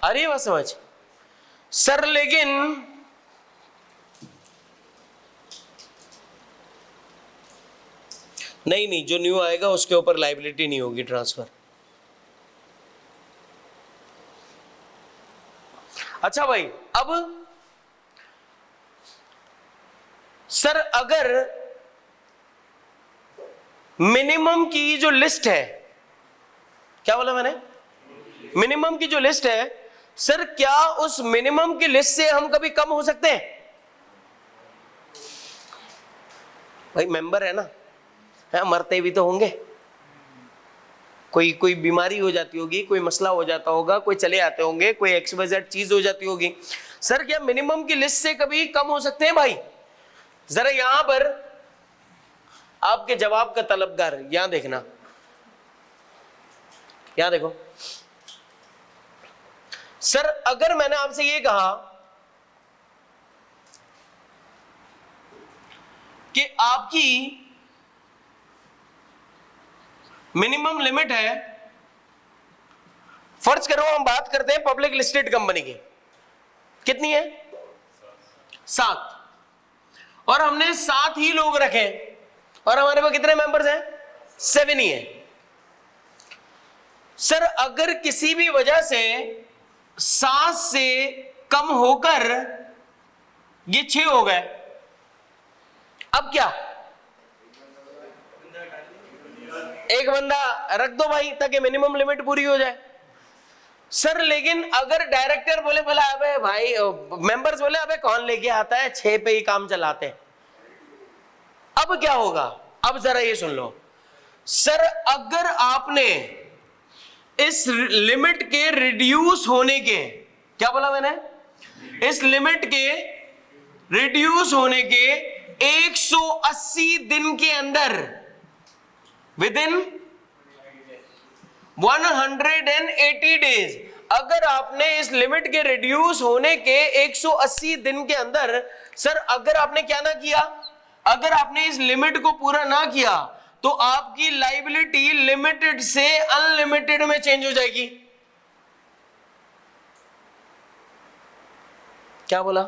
अरे बात समझ सर, लेकिन नहीं, जो न्यू आएगा उसके ऊपर लायबिलिटी नहीं होगी ट्रांसफर। अच्छा भाई, अब सर अगर मिनिमम की जो लिस्ट है, क्या बोला मैंने? मिनिमम की जो लिस्ट है सर, क्या उस मिनिमम की लिस्ट से हम कभी कम हो सकते हैं? भाई मेंबर है ना, है, मरते भी तो होंगे। कोई बीमारी हो जाती होगी, कोई मसला हो जाता होगा, कोई चले आते होंगे, कोई XYZ चीज हो जाती होगी। सर क्या मिनिमम की लिस्ट से कभी कम हो सकते हैं भाई? जरा यहां पर आपके जवाब का तलबगार, यहां देखना, यहां देखो। सर अगर मैंने आपसे ये कहा कि आपकी मिनिमम लिमिट है, फर्ज करो हम बात करते हैं पब्लिक लिस्टेड कंपनी की, कितनी है? 7। और हमने 7 ही लोग रखे और हमारे पास कितने मेंबर्स हैं? 7 ही है। सर अगर किसी भी वजह से 7 से कम होकर ये 6 हो गए, अब क्या? एक बंदा रख दो भाई ताकि मिनिमम लिमिट पूरी हो जाए। सर लेकिन अगर डायरेक्टर बोले अबे भाई, मेंबर्स बोले अबे कौन लेके आता है, 6 पे ही काम चलाते हैं, अब क्या होगा? अब जरा ये सुन लो सर, अगर आपने इस लिमिट के रिड्यूस होने के, क्या बोला मैंने? इस लिमिट के रिड्यूस होने के 180 दिन के अंदर, विद इन 180 डेज, अगर आपने इस लिमिट के रिड्यूस होने के 180 दिन के अंदर, सर अगर आपने क्या ना किया, अगर आपने इस लिमिट को पूरा ना किया तो आपकी लाइबिलिटी लिमिटेड से अनलिमिटेड में चेंज हो जाएगी। क्या बोला?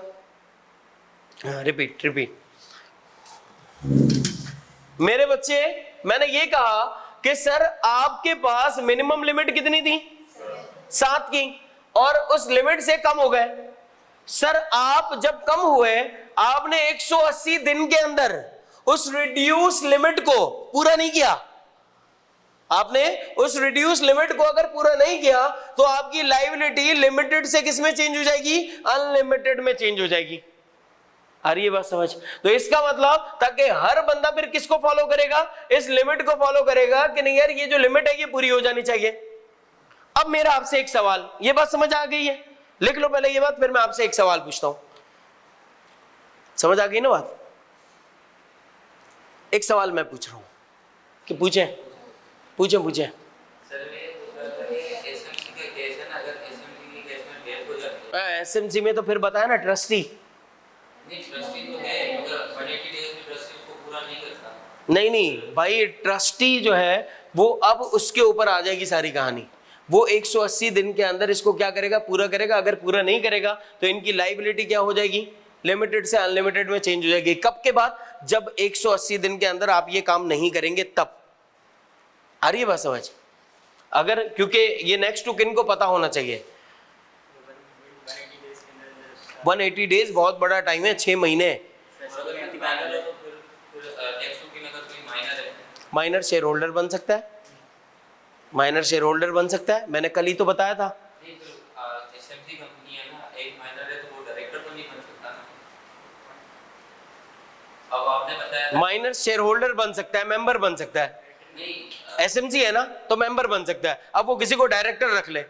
Repeat repeat. मेरे बच्चे, मैंने ये कहा कि सर आपके पास मिनिमम लिमिट कितनी थी? 7 की, और उस लिमिट से कम हो गए। सर आप जब कम हुए, आपने 180 दिन के अंदर उस रिड्यूस लिमिट को पूरा नहीं किया। आपने उस रिड्यूस लिमिट को अगर पूरा नहीं किया तो आपकी लायबिलिटी लिमिटेड से किस में चेंज हो जाएगी? अनलिमिटेड में चेंज हो जाएगी। आ रही है बात समझ? तो इसका मतलब ताकि हर बंदा फिर किसको फॉलो करेगा? इस लिमिट को फॉलो करेगा कि नहीं यार ये जो लिमिट है ये पूरी हो जानी चाहिए। अब मेरा आपसे एक सवाल, ये बात समझ आ गई है? लिख लो पहले ये बात, फिर मैं आपसे एक सवाल पूछता हूं। समझ आ गई ना बात? एक सवाल मैं पूछ रहा हूं कि पूछें पूछें पूछें। एसएमसी में तो फिर बताया ना ट्रस्टी। नहीं भाई, ट्रस्टी जो है वो अब उसके ऊपर आ जाएगी सारी कहानी। वो 180 दिन के अंदर इसको क्या करेगा? पूरा करेगा। अगर पूरा नहीं करेगा तो इनकी लायबिलिटी क्या हो जाएगी? लिमिटेड से अनलिमिटेड में चेंज हो जाएगी। कब के बाद? जब 180 दिन के अंदर आप ये काम नहीं करेंगे तब। आ रही है बात समझ? अगर, क्योंकि ये नेक्स्ट टू किन को पता होना चाहिए। 180 डेज बहुत बड़ा टाइम है, 6 महीने। माइनर शेयर होल्डर बन सकता है, माइनर शेयर होल्डर बन सकता है। मैंने कल ही तो बताया था। अब आपने बताया माइनर शेयर होल्डर बन सकता है, मेंबर बन सकता है। एसएमसी है ना, तो मेंबर बन सकता है। अब वो किसी को डायरेक्टर रख ले,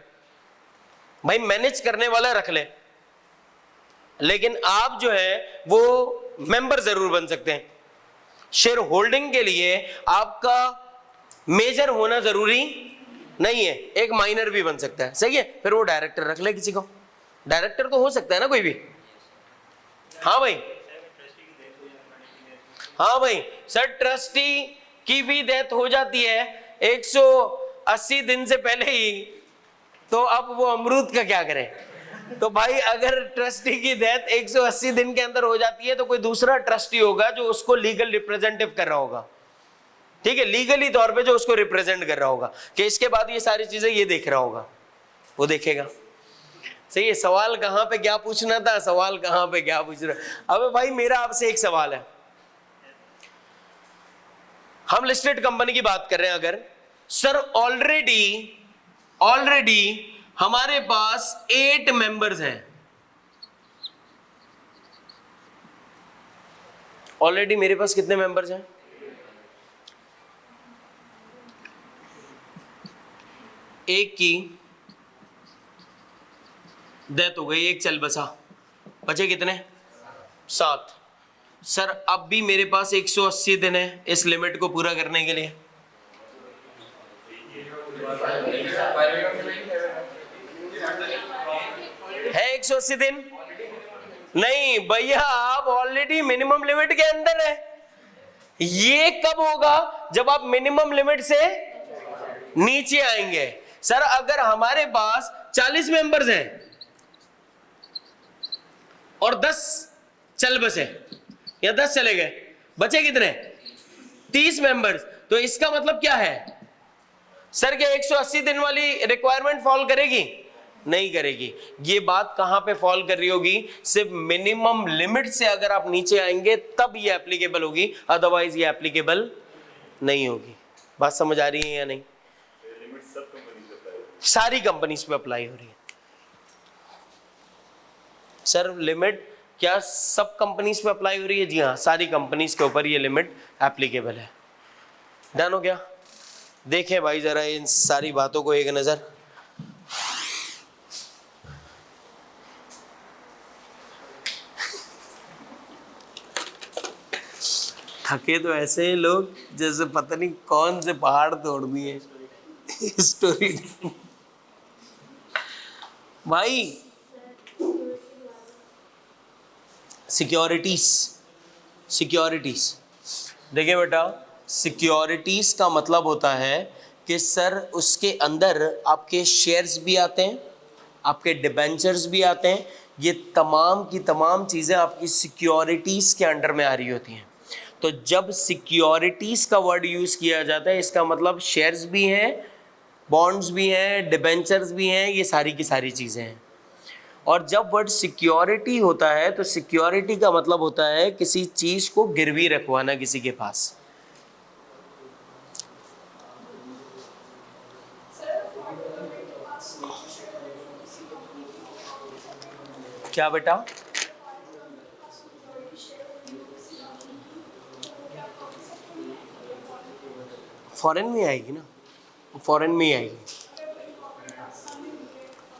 भाई मैनेज करने वाला रख ले, लेकिन आप जो है वो मेंबर जरूर बन सकते हैं। शेयर होल्डिंग के लिए आपका मेजर होना जरूरी नहीं है, एक माइनर भी बन सकता है। सही है, फिर वो डायरेक्टर रख ले किसी को। डायरेक्टर तो हो सकता है ना कोई भी। हाँ भाई, हाँ भाई सर, ट्रस्टी की भी डेथ हो जाती है 180 दिन से पहले ही, तो अब वो अमरूद का क्या करें? तो भाई अगर ट्रस्टी की डेथ 180 दिन के अंदर हो जाती है तो कोई दूसरा ट्रस्टी होगा जो उसको लीगल रिप्रेजेंटेटिव कर रहा होगा। ठीक है, लीगली तौर पे जो उसको रिप्रेजेंट कर रहा होगा कि इसके बाद ये सारी चीजें ये देख रहा होगा, वो देखेगा। सही है। सवाल कहां पे क्या पूछना था, सवाल कहां पे क्या पूछ रहा। अब भाई मेरा आपसे एक सवाल है, हम लिस्टेड कंपनी की बात कर रहे हैं। अगर सर ऑलरेडी हमारे पास 8 मेंबर्स हैं, ऑलरेडी मेरे पास कितने मेंबर्स हैं? एक की डेथ हो गई, एक चल बसा, बचे कितने? 7। सर अब भी मेरे पास 180 दिन है इस लिमिट को पूरा करने के लिए। है 180 दिन? नहीं भैया, आप ऑलरेडी मिनिमम लिमिट के अंदर है। ये कब होगा? जब आप मिनिमम लिमिट से नीचे आएंगे। सर अगर हमारे पास 40 मेंबर्स हैं और 10 चल बसे या 10 चले गए, बचे कितने? 30 मेंबर्स। तो इसका मतलब क्या है? सर क्या 180 दिन वाली रिक्वायरमेंट फॉल करेगी? नहीं करेगी। ये बात कहां पे फॉल कर रही होगी? सिर्फ मिनिमम लिमिट से अगर आप नीचे आएंगे तब ये एप्लीकेबल होगी, अदरवाइज ये एप्लीकेबल नहीं होगी। बात समझ आ रही है या नहीं? लिमिट सब कंपनीज पे अप्लाई होगी, सारी कंपनीज पे अप्लाई हो रही है। सर लिमिट क्या सब कंपनीज पे अप्लाई हो रही है? जी हाँ, सारी कंपनीज के ऊपर ये लिमिट एप्लीकेबल है। डन हो गया? देखें भाई जरा इन सारी बातों को एक नजर। थके तो ऐसे हैं लोग जैसे पता नहीं कौन से पहाड़ तोड़ दिए। स्टोरी भाई, सिक्योरिटीज देखिए बेटा, सिक्योरिटीज का मतलब होता है कि सर उसके अंदर आपके शेयर्स भी आते हैं, आपके डिबेंचर्स भी आते हैं, ये तमाम की तमाम चीज़ें आपकी सिक्योरिटीज के अंडर में आ रही होती हैं। तो जब सिक्योरिटीज का वर्ड यूज किया जाता है, इसका मतलब शेयर्स भी हैं, बॉन्ड्स भी हैं, डिबेंचर्स भी हैं, ये सारी की सारी चीज़ें हैं। और जब वर्ड सिक्योरिटी होता है तो सिक्योरिटी का मतलब होता है किसी चीज को गिरवी रखवाना किसी के पास। क्या बेटा? फॉरेन में आएगी ना, फॉरेन में ही आएगी।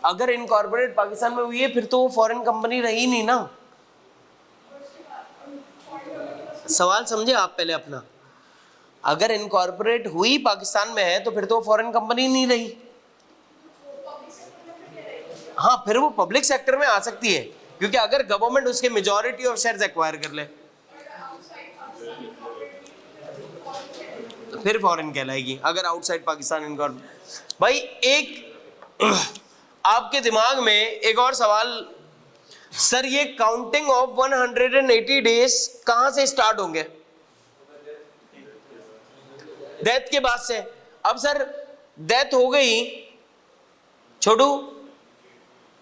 अगर इनकॉर्पोरेट पाकिस्तान में हुई है फिर तो वो फॉरेन कंपनी रही नहीं ना। सवाल समझे आप पहले अपना। अगर इनकॉर्पोरेट हुई पाकिस्तान में है तो फिर तो वो फॉरेन कंपनी नहीं रही। हाँ, फिर वो पब्लिक सेक्टर में आ सकती है, क्योंकि अगर गवर्नमेंट उसके मेजॉरिटी ऑफ शेयर्स एक्वायर कर ले फिर फॉरेन कहलाएगी। अगर आउटसाइड पाकिस्तान इनकॉर्पोरेट। भाई एक आपके दिमाग में एक और सवाल, सर ये काउंटिंग ऑफ 180 डेज कहां से स्टार्ट होंगे? डेथ के बाद से। अब सर डेथ हो गई, छोटू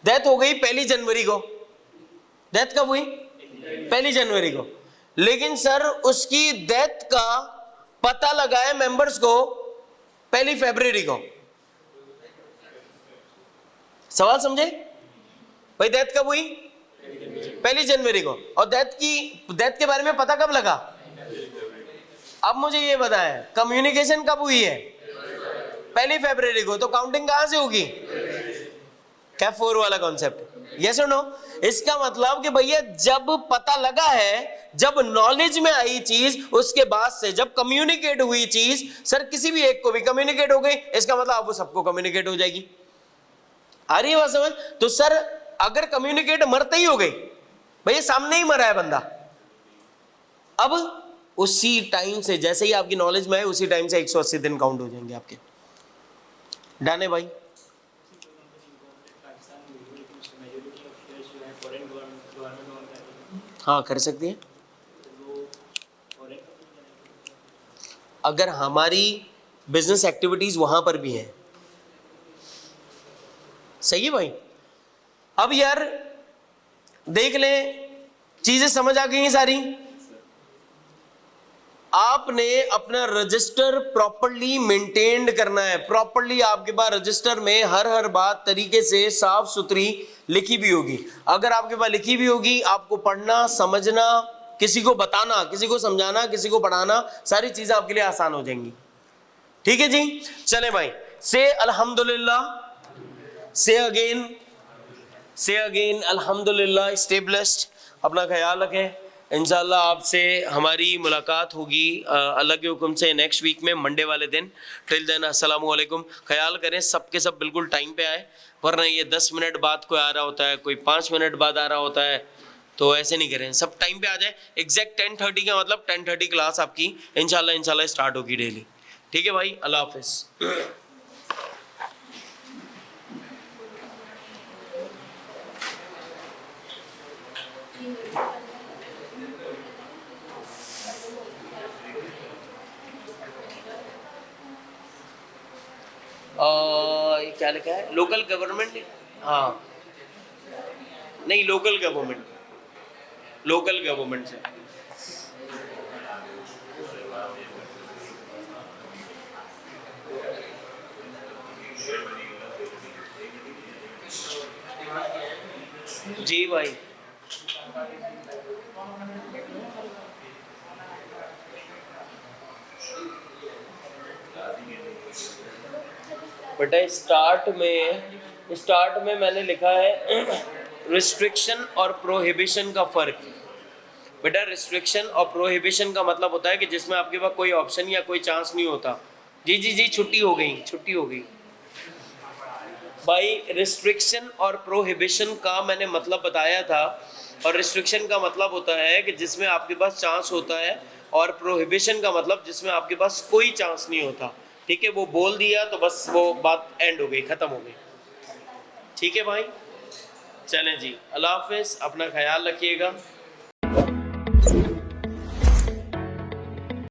डेथ हो गई 1 जनवरी को। डेथ कब हुई? 1 जनवरी को। लेकिन सर उसकी डेथ का पता लगाए मेंबर्स को 1 फरवरी को। सवाल समझे भाई? डेथ कब हुई? 1 जनवरी को। और डेथ के बारे में पता कब लगा? अब मुझे ये बताएं कम्युनिकेशन कब हुई है? 1 फरवरी को। तो काउंटिंग कहां से होगी? क्या 4 वाला कॉन्सेप्ट? यस और नो? इसका मतलब कि भैया जब पता लगा है, जब नॉलेज में आई चीज, उसके बाद से जब कम्युनिकेट हुई चीज, सर किसी भी एक को भी कम्युनिकेट हो गई, इसका मतलब अब वो सबको कम्युनिकेट हो जाएगी। आ रही है बात समझ? तो सर अगर कम्युनिकेट मरते ही हो गई, भैया सामने ही मरा है बंदा, अब उसी टाइम से जैसे ही आपकी नॉलेज में है उसी टाइम से 180 दिन काउंट हो जाएंगे आपके। डन है भाई? हाँ कर सकती है। अगर हमारी बिजनेस एक्टिविटीज वहां पर भी हैं। सही है भाई? अब यार देख ले, चीजें समझ आ गई हैं सारी। आपने अपना रजिस्टर प्रॉपर्ली मेंटेन करना है। प्रॉपर्ली आपके पास रजिस्टर में हर बात तरीके से साफ सुथरी लिखी भी होगी। अगर आपके पास लिखी भी होगी, आपको पढ़ना, समझना, किसी को बताना, किसी को समझाना, किसी को पढ़ाना, सारी चीजें आपके लिए आसान हो जाएंगी। ठीक है जी? चले भाई, से अल्हम्दुलिल्लाह, से अगेन अल्हम्दुलिल्लाह, स्टे ब्लेस्ड, अपना ख्याल रखें। इंशाल्लाह आपसे हमारी मुलाकात होगी अल्लाह के हुक्म से नेक्स्ट वीक में, मंडे वाले दिन। टिल देन अस्सलाम वालेकुम। ख्याल करें सबके सब बिल्कुल टाइम पे आए, वरना ये 10 मिनट बाद कोई आ रहा होता है, कोई 5 मिनट बाद आ रहा होता है, तो ऐसे नहीं करें, सब टाइम पे आ जाए। एग्जैक्ट 10:30 का मतलब 10:30 क्लास आपकी इंशाल्लाह स्टार्ट होगी डेली। ठीक है भाई, अल्लाह हाफिज़। ये क्या लिखा है? Local government. हाँ नहीं, लोकल गवर्नमेंट से। जी भाई, बेटा स्टार्ट में मैंने लिखा है रिस्ट्रिक्शन और प्रोहिबिशन का फर्क। बेटा रिस्ट्रिक्शन और प्रोहिबिशन का मतलब होता है कि जिसमें आपके पास कोई ऑप्शन या कोई चांस नहीं होता। जी, छुट्टी हो गई। भाई रिस्ट्रिक्शन और प्रोहिबिशन का मैंने मतलब बताया था, और रिस्ट्रिक्शन का मतलब होता है कि जिसमें आपके पास चांस होता है, और प्रोहिबिशन का मतलब जिसमें आपके पास कोई चांस नहीं होता। ठीक है, वो बोल दिया तो बस वो बात एंड हो गई, ख़त्म हो गई। ठीक है भाई, चलें जी, अल्लाह हाफिज़, अपना ख्याल रखिएगा।